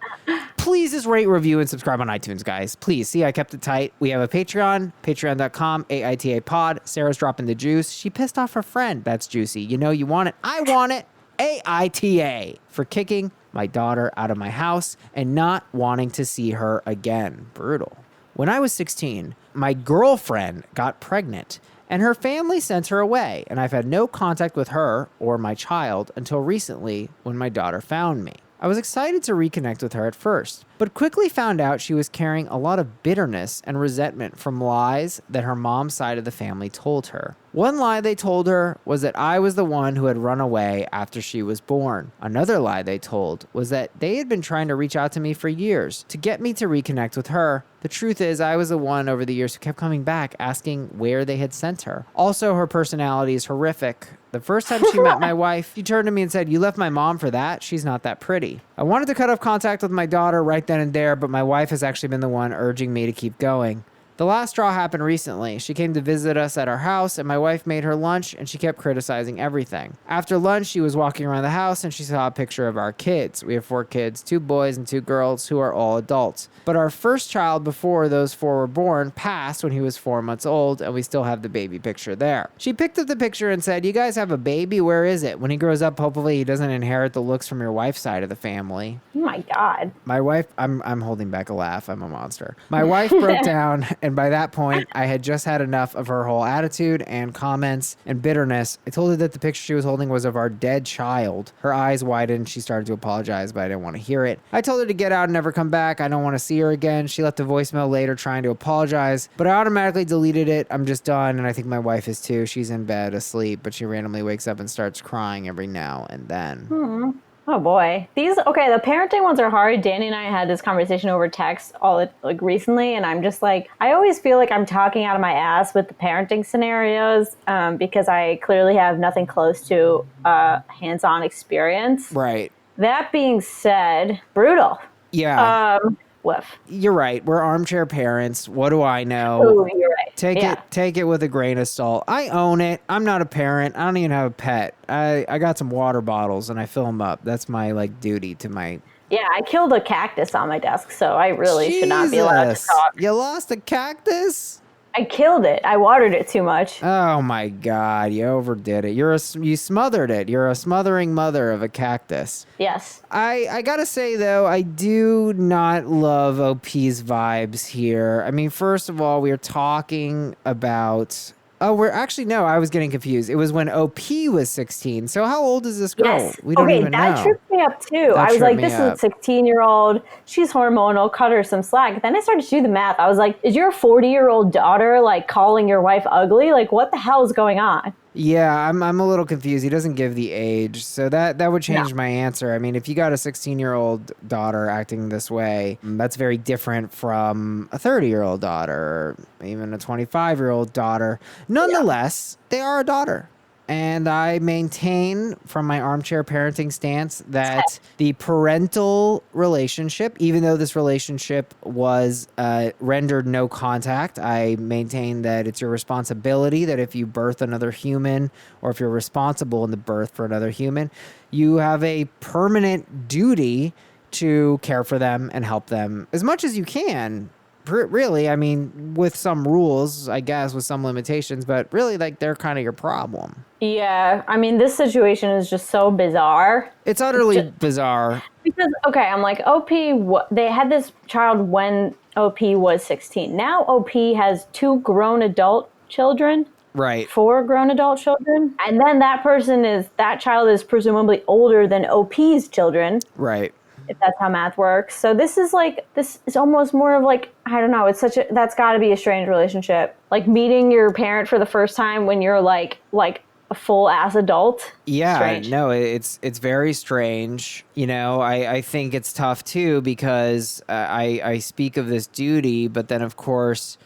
Speaker 1: Please just rate, review, and subscribe on iTunes, guys. Please. See, I kept it tight. We have a Patreon, patreon.com, AITA pod. Sarah's dropping the juice. She pissed off her friend. That's juicy. You want it. I want it. AITA for kicking my daughter out of my house and not wanting to see her again. Brutal. When I was 16, my girlfriend got pregnant and her family sent her away, and I've had no contact with her or my child until recently when my daughter found me. I was excited to reconnect with her at first, but quickly found out she was carrying a lot of bitterness and resentment from lies that her mom's side of the family told her. One lie they told her was that I was the one who had run away after she was born. Another lie they told was that they had been trying to reach out to me for years to get me to reconnect with her. The truth is, I was the one over the years who kept coming back asking where they had sent her. Also, her personality is horrific. The first time she met my wife, she turned to me and said, "You left my mom for that? She's not that pretty." I wanted to cut off contact with my daughter right then and there, but my wife has actually been the one urging me to keep going. The last straw happened recently. She came to visit us at our house, and my wife made her lunch, and she kept criticizing everything. After lunch, she was walking around the house, and she saw a picture of our kids. We have 4 kids, 2 boys and 2 girls, who are all adults. But our first child before those 4 were born passed when he was 4 months old, and we still have the baby picture there. She picked up the picture and said, "You guys have a baby? Where is it? When he grows up, hopefully he doesn't inherit the looks from your wife's side of the family."
Speaker 2: Oh my God.
Speaker 1: My wife, I'm holding back a laugh. I'm a monster. My wife broke down, and by that point, I had just had enough of her whole attitude and comments and bitterness. I told her that the picture she was holding was of our dead child. Her eyes widened. She started to apologize, but I didn't want to hear it. I told her to get out and never come back. I don't want to see her again. She left a voicemail later trying to apologize, but I automatically deleted it. I'm just done, and I think my wife is too. She's in bed asleep, but she randomly wakes up and starts crying every now and then.
Speaker 2: Oh boy. The parenting ones are hard. Danny and I had this conversation over text recently, and I'm just like, I always feel like I'm talking out of my ass with the parenting scenarios because I clearly have nothing close to hands-on experience.
Speaker 1: Right.
Speaker 2: That being said, brutal.
Speaker 1: Yeah.
Speaker 2: Woof.
Speaker 1: You're right. We're armchair parents. What do I know?
Speaker 2: Oh, you're right.
Speaker 1: Take it with a grain of salt. I own it. I'm not a parent. I don't even have a pet. I got some water bottles and I fill them up. That's my duty to my...
Speaker 2: Yeah, I killed a cactus on my desk, so I really should not be allowed to talk.
Speaker 1: You lost a cactus?
Speaker 2: I killed it. I watered it too much.
Speaker 1: Oh my God, you overdid it. You smothered it. You're a smothering mother of a cactus.
Speaker 2: Yes.
Speaker 1: I gotta say though, I do not love OP's vibes here. I mean, first of all, we're talking about... Oh, I was getting confused. It was when OP was 16. So how old is this girl?
Speaker 2: Yes.
Speaker 1: We don't even know.
Speaker 2: That tripped me up too. I was like, this is a 16-year-old. She's hormonal. Cut her some slack. Then I started to do the math. I was like, is your 40-year-old daughter calling your wife ugly? What the hell is going on?
Speaker 1: Yeah, I'm a little confused. He doesn't give the age, so that would change my answer. I mean, if you got a 16-year-old daughter acting this way, that's very different from a 30-year-old daughter, or even a 25-year-old daughter. Nonetheless, they are a daughter. And I maintain from my armchair parenting stance that the parental relationship, even though this relationship was rendered no contact, I maintain that it's your responsibility that if you birth another human or if you're responsible in the birth for another human, you have a permanent duty to care for them and help them as much as you can. Really, I mean, with some rules, I guess, with some limitations, but really, they're kind of your problem.
Speaker 2: Yeah, I mean, this situation is just so bizarre.
Speaker 1: It's utterly bizarre.
Speaker 2: Because, I'm like, OP, they had this child when OP was 16. Now OP has 2 grown adult children.
Speaker 1: Right.
Speaker 2: 4 grown adult children. And then that child is presumably older than OP's children.
Speaker 1: Right.
Speaker 2: If that's how math works. So this is almost more of I don't know, that's gotta be a strange relationship. Meeting your parent for the first time when you're like a full ass adult.
Speaker 1: Yeah,
Speaker 2: strange.
Speaker 1: No, it's very strange. I think it's tough too because I speak of this duty, but then of course,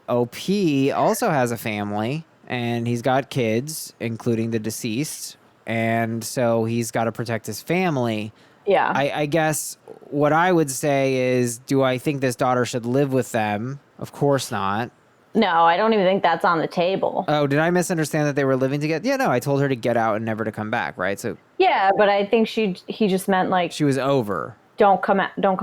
Speaker 1: OP also has a family and he's got kids, including the deceased. And so he's got to protect his family.
Speaker 2: Yeah.
Speaker 1: I guess what I would say is, do I think this daughter should live with them? Of course not.
Speaker 2: No, I don't even think that's on the table.
Speaker 1: Oh, did I misunderstand that they were living together? Yeah, no, I told her to get out and never to come back, right? So
Speaker 2: yeah, but I think he just meant
Speaker 1: she was over.
Speaker 2: Don't come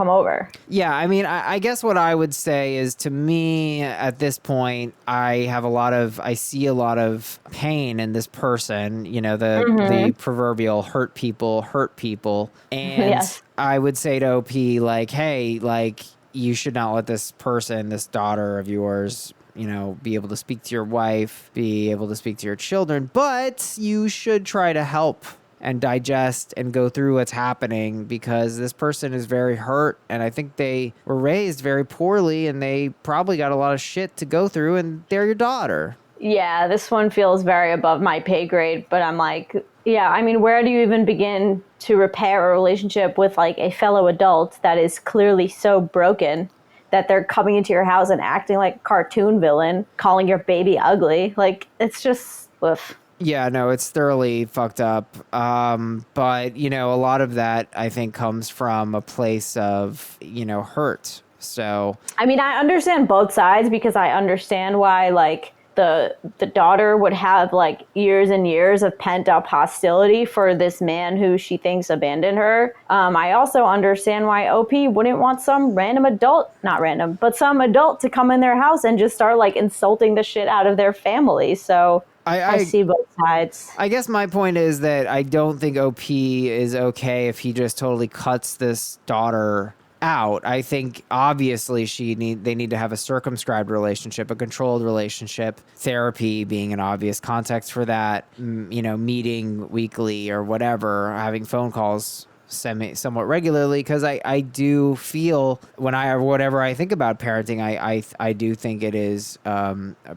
Speaker 2: over.
Speaker 1: Yeah, I mean, I guess what I would say is, to me, at this point, I see a lot of pain in this person, the proverbial hurt people. And
Speaker 2: yes.
Speaker 1: I would say to OP, hey, you should not let this person, this daughter of yours, be able to speak to your wife, be able to speak to your children, but you should try to help and digest and go through what's happening, because this person is very hurt, and I think they were raised very poorly, and they probably got a lot of shit to go through, and they're your daughter.
Speaker 2: Yeah, this one feels very above my pay grade, but I'm like, yeah, I mean, where do you even begin to repair a relationship with a fellow adult that is clearly so broken that they're coming into your house and acting like a cartoon villain, calling your baby ugly? It's just, oof.
Speaker 1: Yeah, no, it's thoroughly fucked up. But, a lot of that, I think, comes from a place of, hurt. So,
Speaker 2: I mean, I understand both sides because I understand why, like, the daughter would have like years and years of pent up hostility for this man who she thinks abandoned her. I also understand why OP wouldn't want some random adult, not random, but some adult to come in their house and just start like insulting the shit out of their family. So I see both sides.
Speaker 1: I guess my point is that I don't think OP is okay if he just totally cuts this daughter out. I think obviously they need to have a circumscribed relationship, a controlled relationship, therapy being an obvious context for that, meeting weekly or whatever, having phone calls somewhat regularly, because I do feel whatever I think about parenting, I do think it is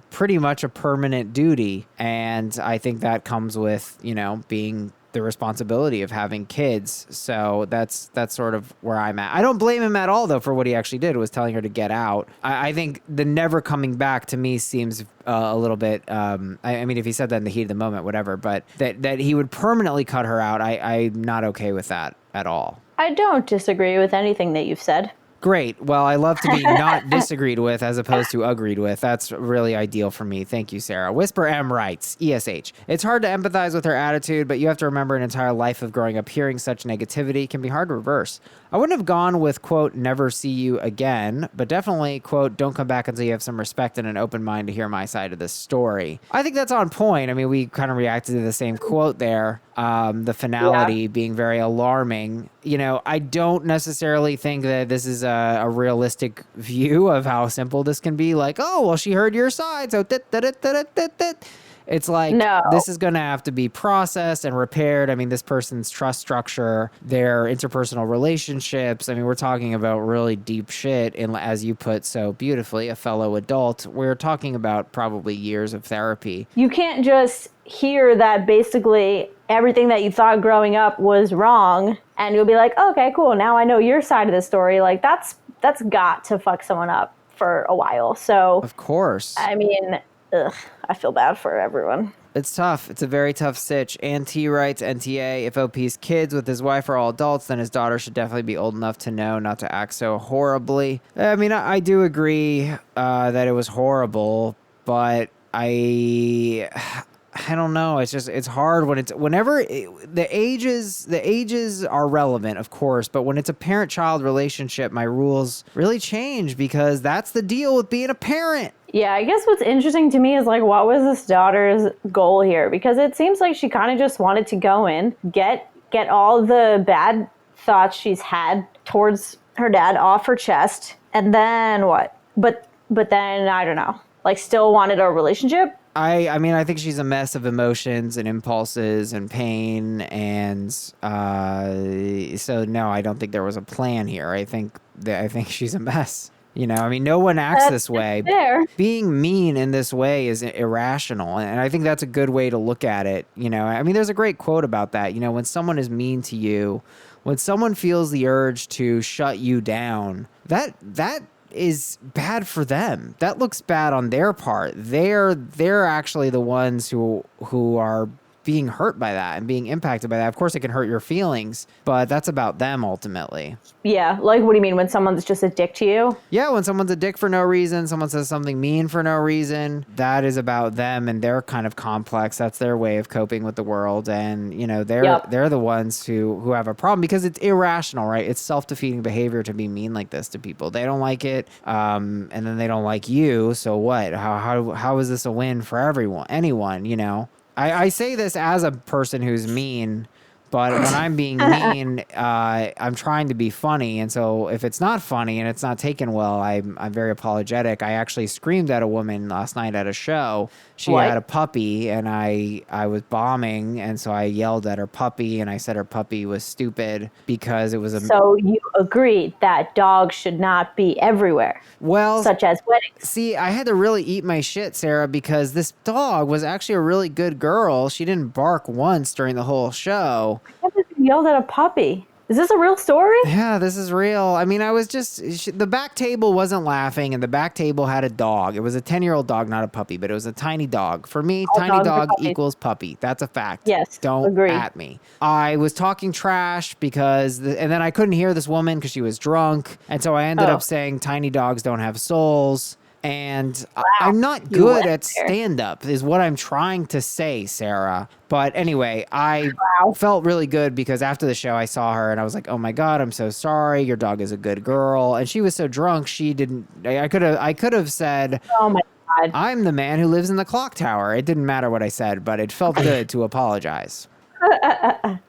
Speaker 1: pretty much a permanent duty, and I think that comes with being the responsibility of having kids. So that's sort of where I'm at. I don't blame him at all, though, for what he actually did, was telling her to get out. I think the never coming back to me seems a little bit, I mean, if he said that in the heat of the moment, whatever, but that he would permanently cut her out, I'm not okay with that at all.
Speaker 2: I don't disagree with anything that you've said.
Speaker 1: Great. Well, I love to be not disagreed with as opposed to agreed with. That's really ideal for me. Thank you, Sarah. Whisper M writes, ESH. It's hard to empathize with her attitude, but you have to remember an entire life of growing up hearing such negativity can be hard to reverse. I wouldn't have gone with, quote, never see you again, but definitely, quote, don't come back until you have some respect and an open mind to hear my side of this story. I think that's on point. I mean, we kind of reacted to the same quote there, the finality being very alarming. I don't necessarily think that this is a realistic view of how simple this can be. Like, oh, well, she heard your side, so it's like, no. This is going to have to be processed and repaired. I mean, this person's trust structure, their interpersonal relationships. I mean, we're talking about really deep shit. And as you put so beautifully, a fellow adult, we're talking about probably years of therapy. You
Speaker 2: can't just hear that basically everything that you thought growing up was wrong, and you'll be like, oh, okay, cool. Now I know your side of the story. Like, that's got to fuck someone up for a while. So,
Speaker 1: of course.
Speaker 2: I mean, I feel bad for everyone.
Speaker 1: It's tough. It's a very tough sitch. And T writes, NTA, if OP's kids with his wife are all adults, then his daughter should definitely be old enough to know not to act so horribly. I mean, I do agree that it was horrible, but I don't know. It's hard the ages are relevant, of course, but when it's a parent-child relationship, my rules really change, because that's the deal with being a parent.
Speaker 2: Yeah, I guess what's interesting to me is, like, what was this daughter's goal here? Because it seems like she kind of just wanted to go in, get all the bad thoughts she's had towards her dad off her chest, and then what? But then, I don't know, like, still wanted a relationship?
Speaker 1: I mean, I think she's a mess of emotions and impulses and pain, and so no, I don't think there was a plan here. I think she's a mess. I mean, no one acts this way.
Speaker 2: Fair.
Speaker 1: Being mean in this way is irrational, and I think that's a good way to look at it. I mean, there's a great quote about that. When someone is mean to you, when someone feels the urge to shut you down, that is bad for them. That looks bad on their part. They're actually the ones who are being hurt by that and being impacted by that. Of course, it can hurt your feelings, but that's about them ultimately.
Speaker 2: Yeah, like, what do you mean, when someone's just a dick to you?
Speaker 1: Yeah, when someone's a dick for no reason, someone says something mean for no reason, that is about them and their kind of complex. That's their way of coping with the world, and they're the ones who have a problem, because it's irrational, right? It's self-defeating behavior to be mean like this to people. They don't like it, and then they don't like you. So what? How is this a win for anyone? I say this as a person who's mean, but when I'm being mean, I'm trying to be funny. And so if it's not funny and it's not taken well, I'm very apologetic. I actually screamed at a woman last night at a show. She had a puppy, and I was bombing, and so I yelled at her puppy, and I said her puppy was stupid because it was a...
Speaker 2: So you agreed that dogs should not be everywhere, such as weddings.
Speaker 1: See, I had to really eat my shit, Sarah, because this dog was actually a really good girl. She didn't bark once during the whole show.
Speaker 2: I can't believe you yelled at a puppy. Is this a real story?
Speaker 1: Yeah, this is real. I mean, I was the back table wasn't laughing, and the back table had a dog. It was a 10-year-old dog, not a puppy, but it was a tiny dog. For me,
Speaker 2: All
Speaker 1: tiny
Speaker 2: dogs are
Speaker 1: dog
Speaker 2: puppies.
Speaker 1: equals puppy. That's a fact.
Speaker 2: Yes,
Speaker 1: Don't
Speaker 2: agreed.
Speaker 1: at me. I was talking trash and then I couldn't hear this woman because she was drunk. And so I ended up saying tiny dogs don't have souls. And I'm not good at stand-up is what I'm trying to say, Sarah. But anyway, I felt really good because after the show, I saw her and I was like, oh my God, I'm so sorry. Your dog is a good girl. And she was so drunk, I could have said,
Speaker 2: oh my God,
Speaker 1: I'm the man who lives in the clock tower. It didn't matter what I said, but it felt good to apologize.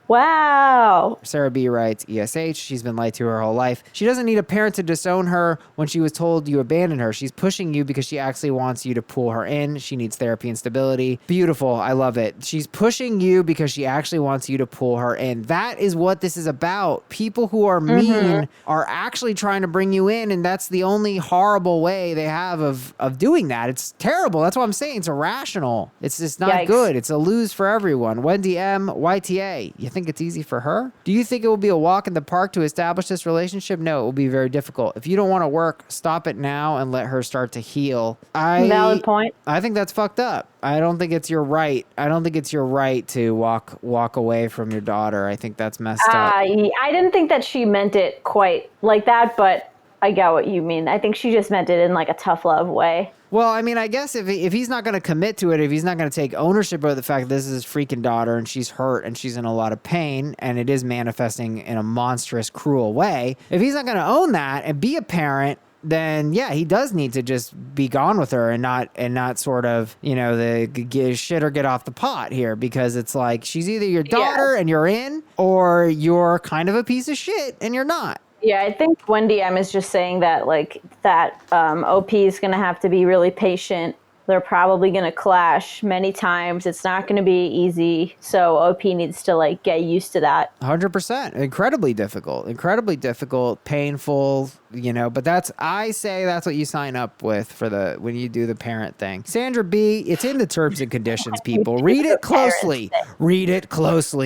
Speaker 2: Wow.
Speaker 1: Sarah B writes, ESH, she's been lied to her whole life. She doesn't need a parent to disown her when she was told you abandoned her. She's pushing you because she actually wants you to pull her in. She needs therapy and stability. Beautiful. I love it. She's pushing you because she actually wants you to pull her in. That is what this is about. People who are mean are actually trying to bring you in, and that's the only horrible way they have of doing that. It's terrible. That's what I'm saying. It's irrational. It's just not good. It's a lose for everyone. Wendy M, YTA, you think it's easy for her? Do you think it will be a walk in the park to establish this relationship? No, it will be very difficult. If you don't want to work, stop it now and let her start to heal.
Speaker 2: Valid point.
Speaker 1: I think that's fucked up. I don't think it's your right. I don't think it's your right to walk away from your daughter. I think that's messed up.
Speaker 2: I didn't think that she meant it quite like that, but I get what you mean. I think she just meant it in like a tough love way.
Speaker 1: Well, I mean, I guess if he's not going to commit to it, if he's not going to take ownership of the fact that this is his freaking daughter and she's hurt and she's in a lot of pain and it is manifesting in a monstrous, cruel way, if he's not going to own that and be a parent, then yeah, he does need to just be gone with her and not sort of, the shit or get off the pot here, because it's like she's either your daughter and you're in, or you're kind of a piece of shit and you're not.
Speaker 2: Yeah, I think Wendy M is just saying that OP is going to have to be really patient. They're probably going to clash many times. It's not going to be easy. So OP needs to get used to that.
Speaker 1: 100%. Incredibly difficult, painful, but I say that's what you sign up with when you do the parent thing. Sandra B, it's in the terms and conditions, people. Read it closely.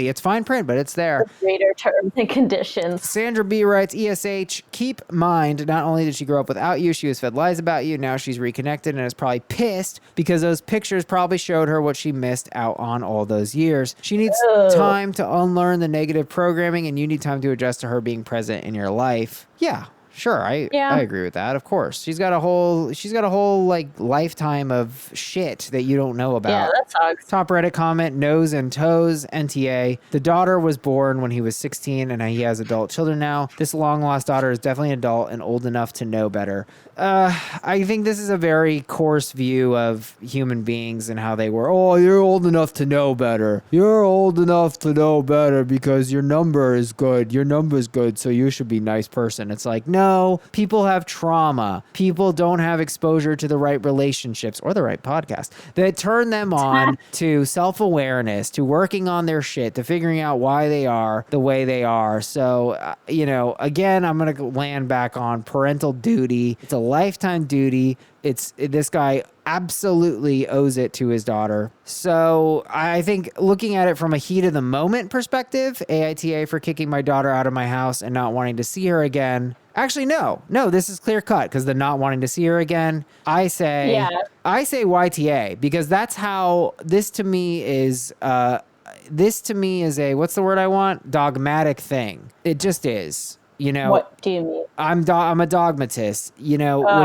Speaker 1: It's fine print, but it's there.
Speaker 2: Reader terms and conditions.
Speaker 1: Sandra B writes, ESH, keep mind, not only did she grow up without you, she was fed lies about you. Now she's reconnected and is probably pissed because those pictures probably showed her what she missed out on all those years. She needs time to unlearn the negative programming, and you need time to adjust to her being present in your life. Yeah. Sure, I agree with that. Of course, she's got a whole lifetime of shit that you don't know about.
Speaker 2: Yeah, that sucks.
Speaker 1: Top Reddit comment: nose and toes. NTA. The daughter was born when he was 16, and he has adult children now. This long lost daughter is definitely an adult and old enough to know better. I think this is a very coarse view of human beings and how they were. Oh, you're old enough to know better. You're old enough to know better because your number is good. Your number's good, so you should be a nice person. It's like, no, people have trauma. People don't have exposure to the right relationships or the right podcast that turn them on to self-awareness, to working on their shit, to figuring out why they are the way they are. So, again, I'm going to land back on parental duty. It's a lifetime duty. This guy absolutely owes it to his daughter. So I think looking at it from a heat of the moment perspective, AITA for kicking my daughter out of my house and not wanting to see her again. Actually, no, this is clear cut, because the not wanting to see her again, I say YTA, because that's how this to me is a, what's the word I want? Dogmatic thing. It just is.
Speaker 2: What do you mean?
Speaker 1: I'm a dogmatist. When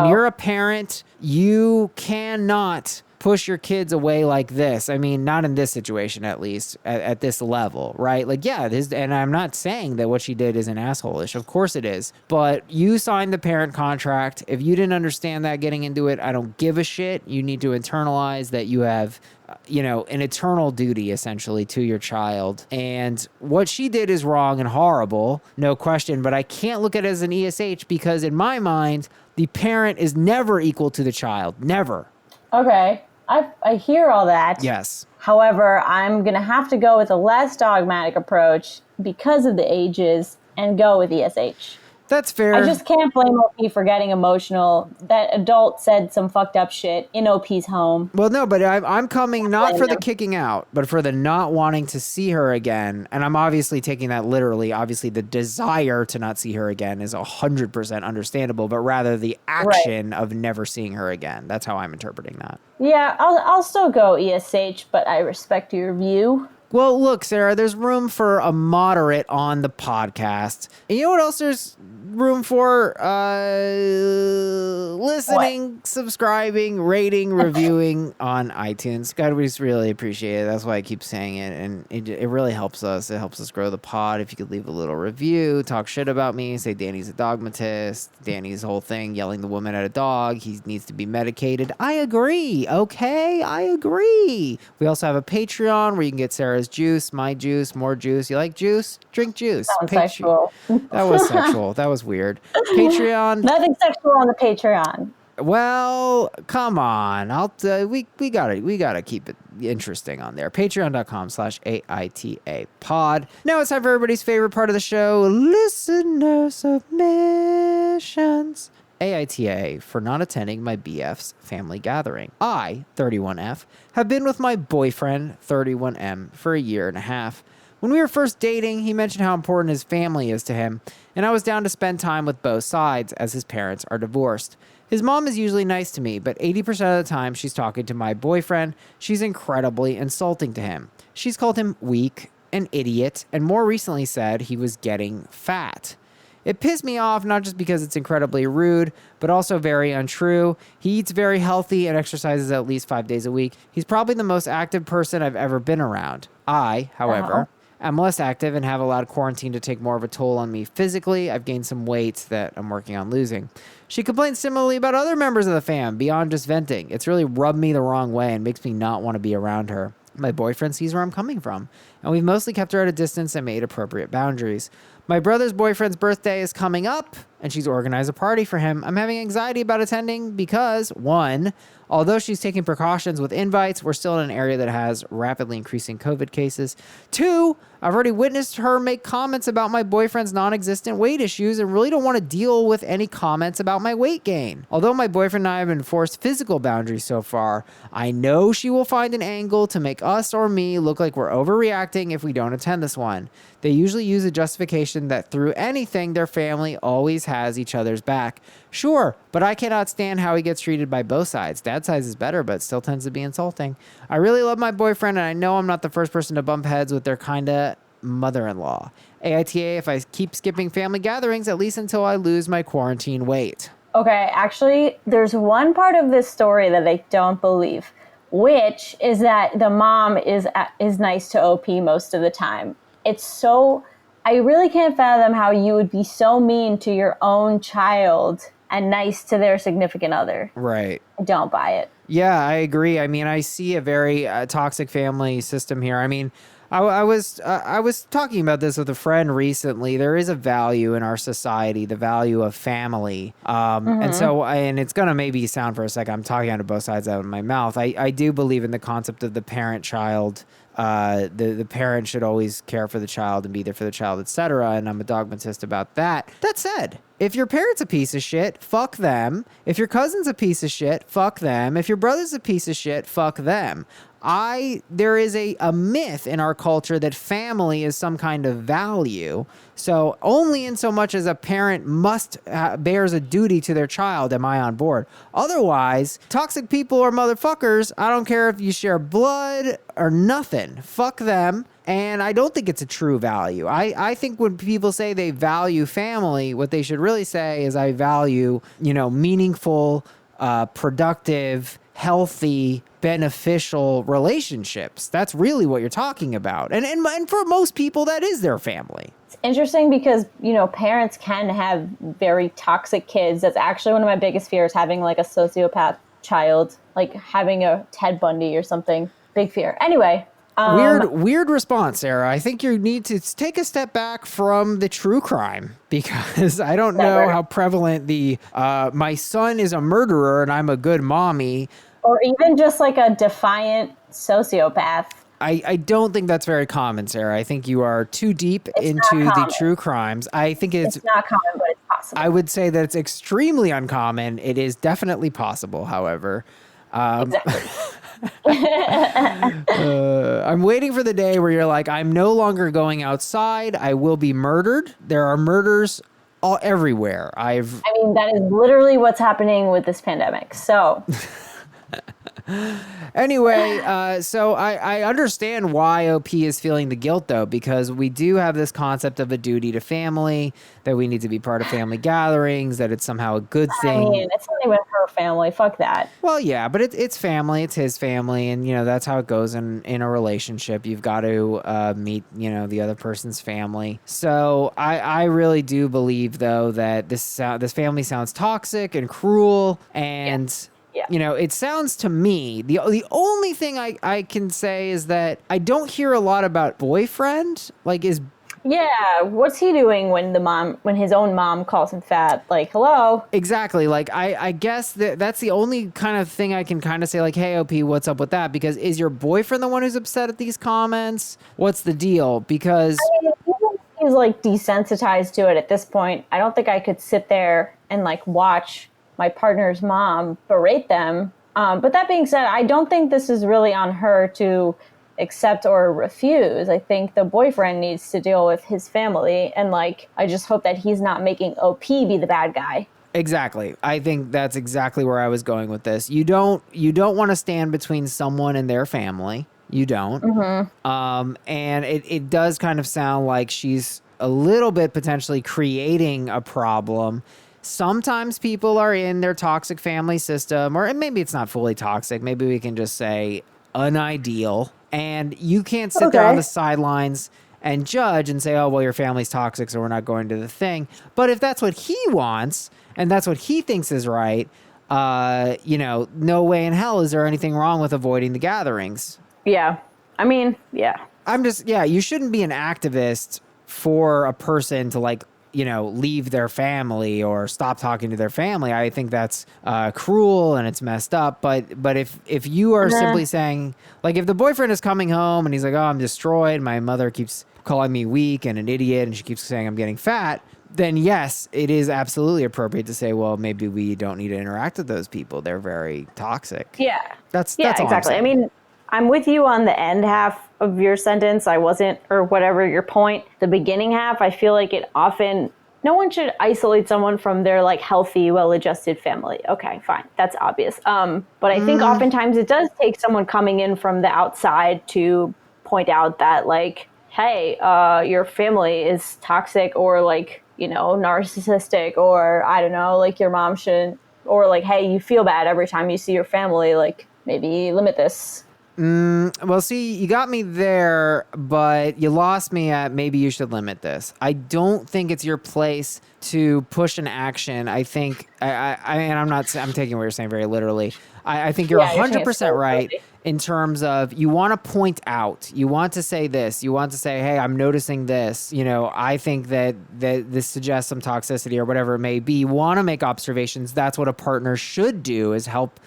Speaker 1: you're a parent, you cannot push your kids away like this. I mean, not in this situation, at least at this level, right? And I'm not saying that what she did is an asshole-ish. Of course it is. But you signed the parent contract. If you didn't understand that getting into it, I don't give a shit. You need to internalize that you have an eternal duty essentially to your child. And what she did is wrong and horrible, no question, but I can't look at it as an ESH, because in my mind, the parent is never equal to the child. Never.
Speaker 2: Okay. I hear all that.
Speaker 1: Yes.
Speaker 2: However, I'm going to have to go with a less dogmatic approach because of the ages and go with ESH.
Speaker 1: That's fair.
Speaker 2: I just can't blame OP for getting emotional. That adult said some fucked up shit in OP's home.
Speaker 1: Well, no, but I'm coming not for the kicking out, but for the not wanting to see her again. And I'm obviously taking that literally. Obviously, the desire to not see her again is 100% understandable, but rather the action of never seeing her again. That's how I'm interpreting that.
Speaker 2: Yeah, I'll still go ESH, but I respect your view.
Speaker 1: Well, look, Sarah, there's room for a moderate on the podcast. And you know what else there's room for? Listening, subscribing, rating, reviewing on iTunes. God, we just really appreciate it. That's why I keep saying it. And it really helps us. It helps us grow the pod. If you could leave a little review, talk shit about me, say Danny's a dogmatist, Danny's whole thing, yelling the woman at a dog, he needs to be medicated. I agree, okay? I agree. We also have a Patreon where you can get Sarah's juice, my juice, more juice. You like juice? Drink juice.
Speaker 2: That was sexual.
Speaker 1: That was sexual. That was weird. Patreon.
Speaker 2: Nothing sexual on the Patreon.
Speaker 1: Well, come on. We gotta keep it interesting on there. Patreon.com/AITA pod. Now it's time for everybody's favorite part of the show, listener submissions. AITA for not attending my BF's family gathering. I, 31F, have been with my boyfriend, 31M, for a year and a half. When we were first dating, he mentioned how important his family is to him, and I was down to spend time with both sides as his parents are divorced. His mom is usually nice to me, but 80% of the time she's talking to my boyfriend, she's incredibly insulting to him. She's called him weak, an idiot, and more recently said he was getting fat. It pissed me off not just because it's incredibly rude, but also very untrue. He eats very healthy and exercises at least 5 days a week. He's probably the most active person I've ever been around. I, however, am less active and have allowed quarantine to take more of a toll on me physically. I've gained some weight that I'm working on losing. She complains similarly about other members of the fam, beyond just venting. It's really rubbed me the wrong way and makes me not want to be around her. My boyfriend sees where I'm coming from, and we've mostly kept her at a distance and made appropriate boundaries. My brother's boyfriend's birthday is coming up, and she's organized a party for him. I'm having anxiety about attending because, one, although she's taking precautions with invites, we're still in an area that has rapidly increasing COVID cases. Two, I've already witnessed her make comments about my boyfriend's non-existent weight issues and really don't want to deal with any comments about my weight gain. Although my boyfriend and I have enforced physical boundaries so far, I know she will find an angle to make us or me look like we're overreacting if we don't attend this one. They usually use a justification that through anything, their family always has each other's back. Sure, but I cannot stand how he gets treated by both sides. Dad's side is better, but still tends to be insulting. I really love my boyfriend, and I know I'm not the first person to bump heads with their kinda mother-in-law. AITA if I keep skipping family gatherings, at least until I lose my quarantine weight.
Speaker 2: Okay, actually, there's one part of this story that I don't believe, which is that the mom is nice to OP most of the time. I really can't fathom how you would be so mean to your own child and nice to their significant other.
Speaker 1: Right.
Speaker 2: I don't buy it.
Speaker 1: Yeah, I agree. I mean, I see a very toxic family system here. I mean, I was talking about this with a friend recently. There is a value in our society, the value of family. And it's going to maybe sound for a second, I'm talking out of both sides out of my mouth. I do believe in the concept of the parent-child. The parent should always care for the child and be there for the child, etc. And I'm a dogmatist about that. That said, if your parent's a piece of shit, fuck them. If your cousin's a piece of shit, fuck them. If your brother's a piece of shit, fuck them. There is a myth in our culture that family is some kind of value. So only in so much as a parent bears a duty to their child am I on board. Otherwise, toxic people are motherfuckers. I don't care if you share blood or nothing. Fuck them. And I don't think it's a true value. I think when people say they value family, what they should really say is I value, meaningful, productive, healthy, beneficial relationships. That's really what you're talking about. And for most people, that is their family.
Speaker 2: It's interesting because, parents can have very toxic kids. That's actually one of my biggest fears, having like a sociopath child, like having a Ted Bundy or something. Big fear. Anyway.
Speaker 1: Weird response, Sarah. I think you need to take a step back from the true crime because I don't know how prevalent my son is a murderer and I'm a good mommy.
Speaker 2: Or even just like a defiant sociopath.
Speaker 1: I don't think that's very common, Sarah. I think you are too deep into the true crimes. I think it's
Speaker 2: not common, but it's possible. possible.
Speaker 1: I would say that it's extremely uncommon. It is definitely possible, however.
Speaker 2: Exactly.
Speaker 1: I'm waiting for the day where you're like, I'm no longer going outside. I will be murdered. There are murders all everywhere.
Speaker 2: I mean, that is literally what's happening with this pandemic. So
Speaker 1: Anyway, so I understand why OP is feeling the guilt, though, because we do have this concept of a duty to family, that we need to be part of family gatherings, that it's somehow a good thing.
Speaker 2: I mean, it's not even her family. Fuck that.
Speaker 1: Well, yeah, but it's family. It's his family. And, that's how it goes in a relationship. You've got to meet, the other person's family. So I really do believe, though, that this family sounds toxic and cruel. And...
Speaker 2: Yeah.
Speaker 1: It sounds to me, the only thing I can say is that I don't hear a lot about boyfriend.
Speaker 2: Yeah, what's he doing when his own mom calls him fat? Like, hello?
Speaker 1: Exactly. Like, I guess that's the only kind of thing I can kind of say, like, hey, OP, what's up with that? Because is your boyfriend the one who's upset at these comments? What's the deal? Because...
Speaker 2: I mean, he's like desensitized to it at this point. I don't think I could sit there and like watch my partner's mom berate them. But that being said, I don't think this is really on her to accept or refuse. I think the boyfriend needs to deal with his family. And like, I just hope that he's not making OP be the bad guy.
Speaker 1: Exactly. I think that's exactly where I was going with this. You don't want to stand between someone and their family. You don't. Mm-hmm. And it does kind of sound like she's a little bit potentially creating a problem. Sometimes people are in their toxic family system, or maybe it's not fully toxic. Maybe we can just say unideal. And you can't sit there on the sidelines and judge and say, oh, well, your family's toxic, so we're not going to the thing. But if that's what he wants and that's what he thinks is right, no way in hell is there anything wrong with avoiding the gatherings.
Speaker 2: Yeah. I mean, yeah.
Speaker 1: You shouldn't be an activist for a person to leave their family or stop talking to their family. I think that's cruel and it's messed up. But if you are simply saying, like, if the boyfriend is coming home and he's like, oh, I'm destroyed, my mother keeps calling me weak and an idiot, and she keeps saying I'm getting fat, then yes, it is absolutely appropriate to say, well, maybe we don't need to interact with those people. They're very toxic.
Speaker 2: Yeah.
Speaker 1: That's
Speaker 2: all
Speaker 1: exactly.
Speaker 2: I mean, I'm with you on the end half of your sentence. I wasn't, or whatever your point. The beginning half, I feel like it often, no one should isolate someone from their like healthy, well-adjusted family. Okay, fine. That's obvious. But I think oftentimes it does take someone coming in from the outside to point out that like, hey, your family is toxic or like, narcissistic, or I don't know, like your mom shouldn't, or like, hey, you feel bad every time you see your family, like maybe limit this.
Speaker 1: Well, see, you got me there, but you lost me at maybe you should limit this. I don't think it's your place to push an action. I think, I'm taking what you're saying very literally. I think you're 100% right in terms of you want to point out, you want to say this, you want to say, hey, I'm noticing this. I think that this suggests some toxicity or whatever it may be. You want to make observations. That's what a partner should do, is help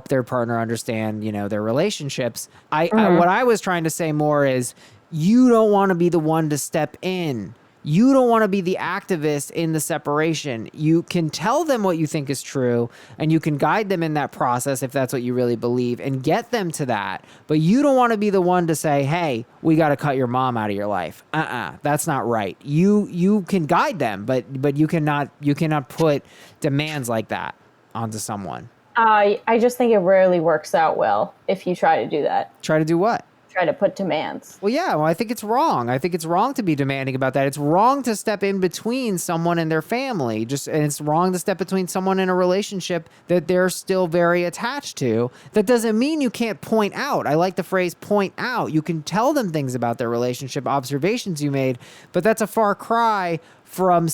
Speaker 1: their partner understand, their relationships. What I was trying to say more is you don't want to be the one to step in. You don't want to be the activist in the separation. You can tell them what you think is true, and you can guide them in that process if that's what you really believe and get them to that. But you don't want to be the one to say, hey, we got to cut your mom out of your life. That's not right. You can guide them, but you cannot put demands like that onto someone.
Speaker 2: I just think it rarely works out well if you try to do that.
Speaker 1: Try to do what?
Speaker 2: Try to put demands.
Speaker 1: Well, yeah, I think it's wrong. I think it's wrong to be demanding about that. It's wrong to step in between someone and their family. And it's wrong to step between someone in a relationship that they're still very attached to. That doesn't mean you can't point out. I like the phrase point out. You can tell them things about their relationship, observations you made, but that's a far cry from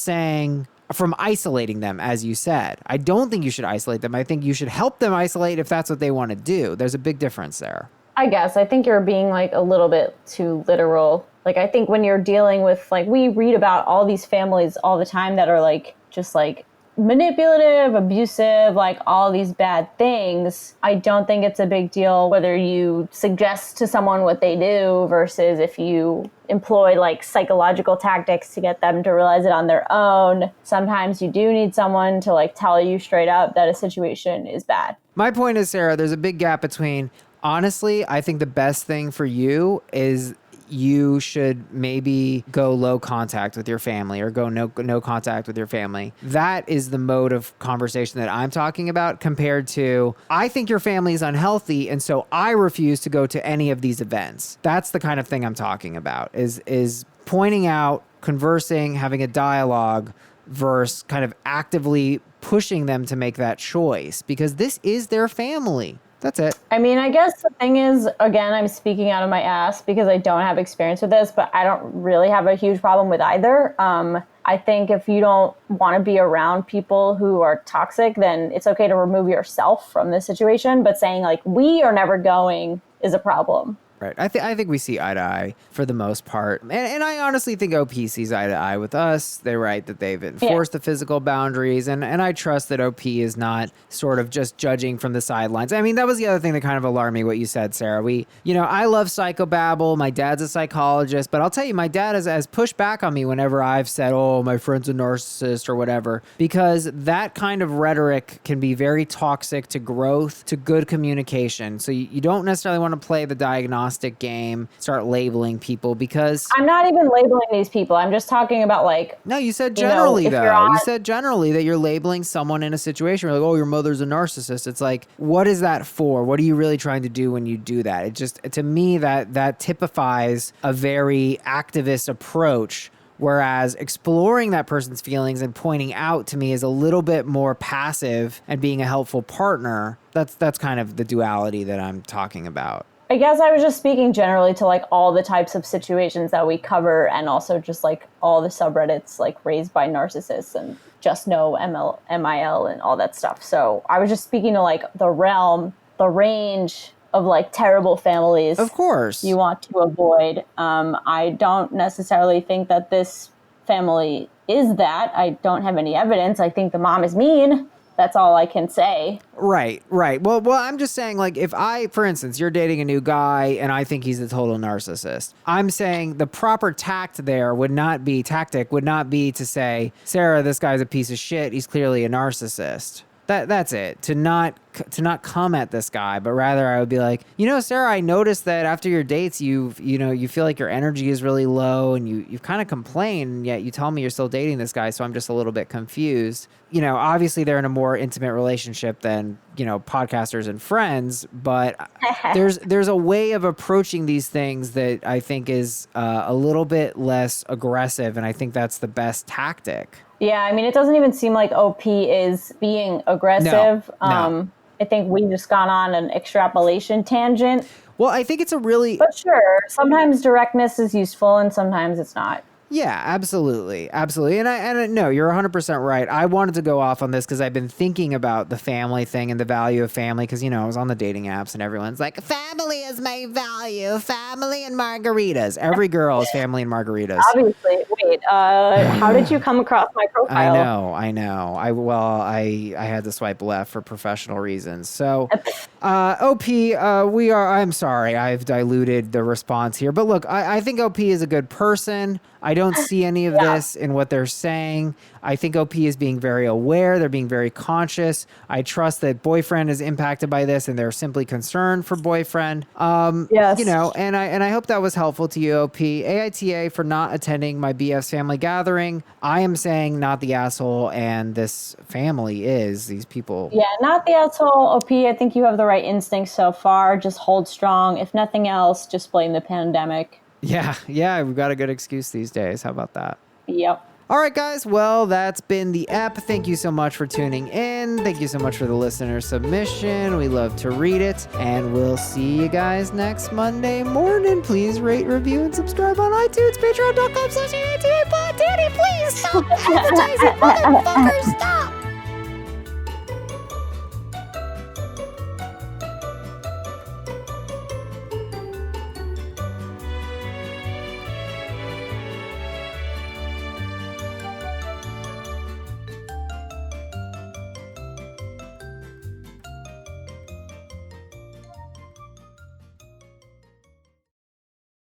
Speaker 1: isolating them, as you said. I don't think you should isolate them. I think you should help them isolate if that's what they want to do. There's a big difference there.
Speaker 2: I guess. I think you're being like a little bit too literal. Like, I think when you're dealing with, like, we read about all these families all the time that are like, just like manipulative, abusive, like all these bad things, I don't think it's a big deal whether you suggest to someone what they do versus if you employ like psychological tactics to get them to realize it on their own. Sometimes you do need someone to like tell you straight up that a situation is bad.
Speaker 1: My point is, Sarah, there's a big gap between, honestly, I think the best thing for you is you should maybe go low contact with your family or go no contact with your family. That is the mode of conversation that I'm talking about compared to, I think your family is unhealthy and so I refuse to go to any of these events. That's the kind of thing I'm talking about, is pointing out, conversing, having a dialogue versus kind of actively pushing them to make that choice because this is their family. That's it.
Speaker 2: I mean, I guess the thing is, again, I'm speaking out of my ass because I don't have experience with this, but I don't really have a huge problem with either. I think if you don't want to be around people who are toxic, then it's okay to remove yourself from the situation. But saying like, we are never going is a problem.
Speaker 1: Right. I think we see eye to eye for the most part. And I honestly think OP sees eye to eye with us. They're right that they've enforced the physical boundaries. And I trust that OP is not sort of just judging from the sidelines. I mean, that was the other thing that kind of alarmed me, what you said, Sarah. I love psychobabble. My dad's a psychologist. But I'll tell you, my dad has pushed back on me whenever I've said, oh, my friend's a narcissist or whatever. Because that kind of rhetoric can be very toxic to growth, to good communication. So you don't necessarily want to play the diagnostic game, start labeling people because
Speaker 2: I'm not even labeling these people. I'm just talking about like,
Speaker 1: no, you said generally though. You said generally that you're labeling someone in a situation where like, oh, your mother's a narcissist. It's like, what is that for? What are you really trying to do when you do that? It just, to me, that typifies a very activist approach. Whereas exploring that person's feelings and pointing out to me is a little bit more passive and being a helpful partner. That's kind of the duality that I'm talking about.
Speaker 2: I guess I was just speaking generally to like all the types of situations that we cover and also just like all the subreddits like raised by narcissists and just no MIL and all that stuff. So I was just speaking to like the range of like terrible families.
Speaker 1: Of course.
Speaker 2: You want to avoid. I don't necessarily think that this family is that. I don't have any evidence. I think the mom is mean. That's all I can say.
Speaker 1: Right. Well, I'm just saying, like, if for instance, you're dating a new guy and I think he's a total narcissist, I'm saying the proper tactic would not be to say, Sarah, this guy's a piece of shit. He's clearly a narcissist. That's it. To not come at this guy, but rather I would be like, Sarah, I noticed that after your dates, you feel like your energy is really low and you've kind of complained, and yet you tell me you're still dating this guy. So I'm just a little bit confused. Obviously they're in a more intimate relationship than, podcasters and friends, but there's a way of approaching these things that I think is a little bit less aggressive. And I think that's the best tactic.
Speaker 2: Yeah, I mean, it doesn't even seem like OP is being aggressive.
Speaker 1: No.
Speaker 2: I think we've just gone on an extrapolation tangent.
Speaker 1: Well, I think it's a really...
Speaker 2: But sure, sometimes directness is useful and sometimes it's not.
Speaker 1: Yeah, absolutely. And I no, you're 100% right. I wanted to go off on this because I've been thinking about the family thing and the value of family because, I was on the dating apps and everyone's like, family is my value, family and margaritas. Every girl is family and margaritas.
Speaker 2: Obviously. Wait, how did you come across my profile?
Speaker 1: I know. I had to swipe left for professional reasons. So, OP, I'm sorry, I've diluted the response here. But look, I think OP is a good person. I don't see any of this in what they're saying. I think OP is being very aware. They're being very conscious. I trust that boyfriend is impacted by this and they're simply concerned for boyfriend.
Speaker 2: Yes.
Speaker 1: And I hope that was helpful to you, OP. AITA for not attending my BF's family gathering. I am saying not the asshole, and this family is, these people.
Speaker 2: Yeah, not the asshole, OP. I think you have the right instincts so far. Just hold strong. If nothing else, just blame the pandemic.
Speaker 1: Yeah, we've got a good excuse these days. How about that?
Speaker 2: Yep.
Speaker 1: All right, guys. Well, that's been the ep. Thank you so much for tuning in. Thank you so much for the listener submission. We love to read it. And we'll see you guys next Monday morning. Please rate, review, and subscribe on iTunes. Patreon.com/AITA. Danny, please stop advertising, motherfucker. Stop.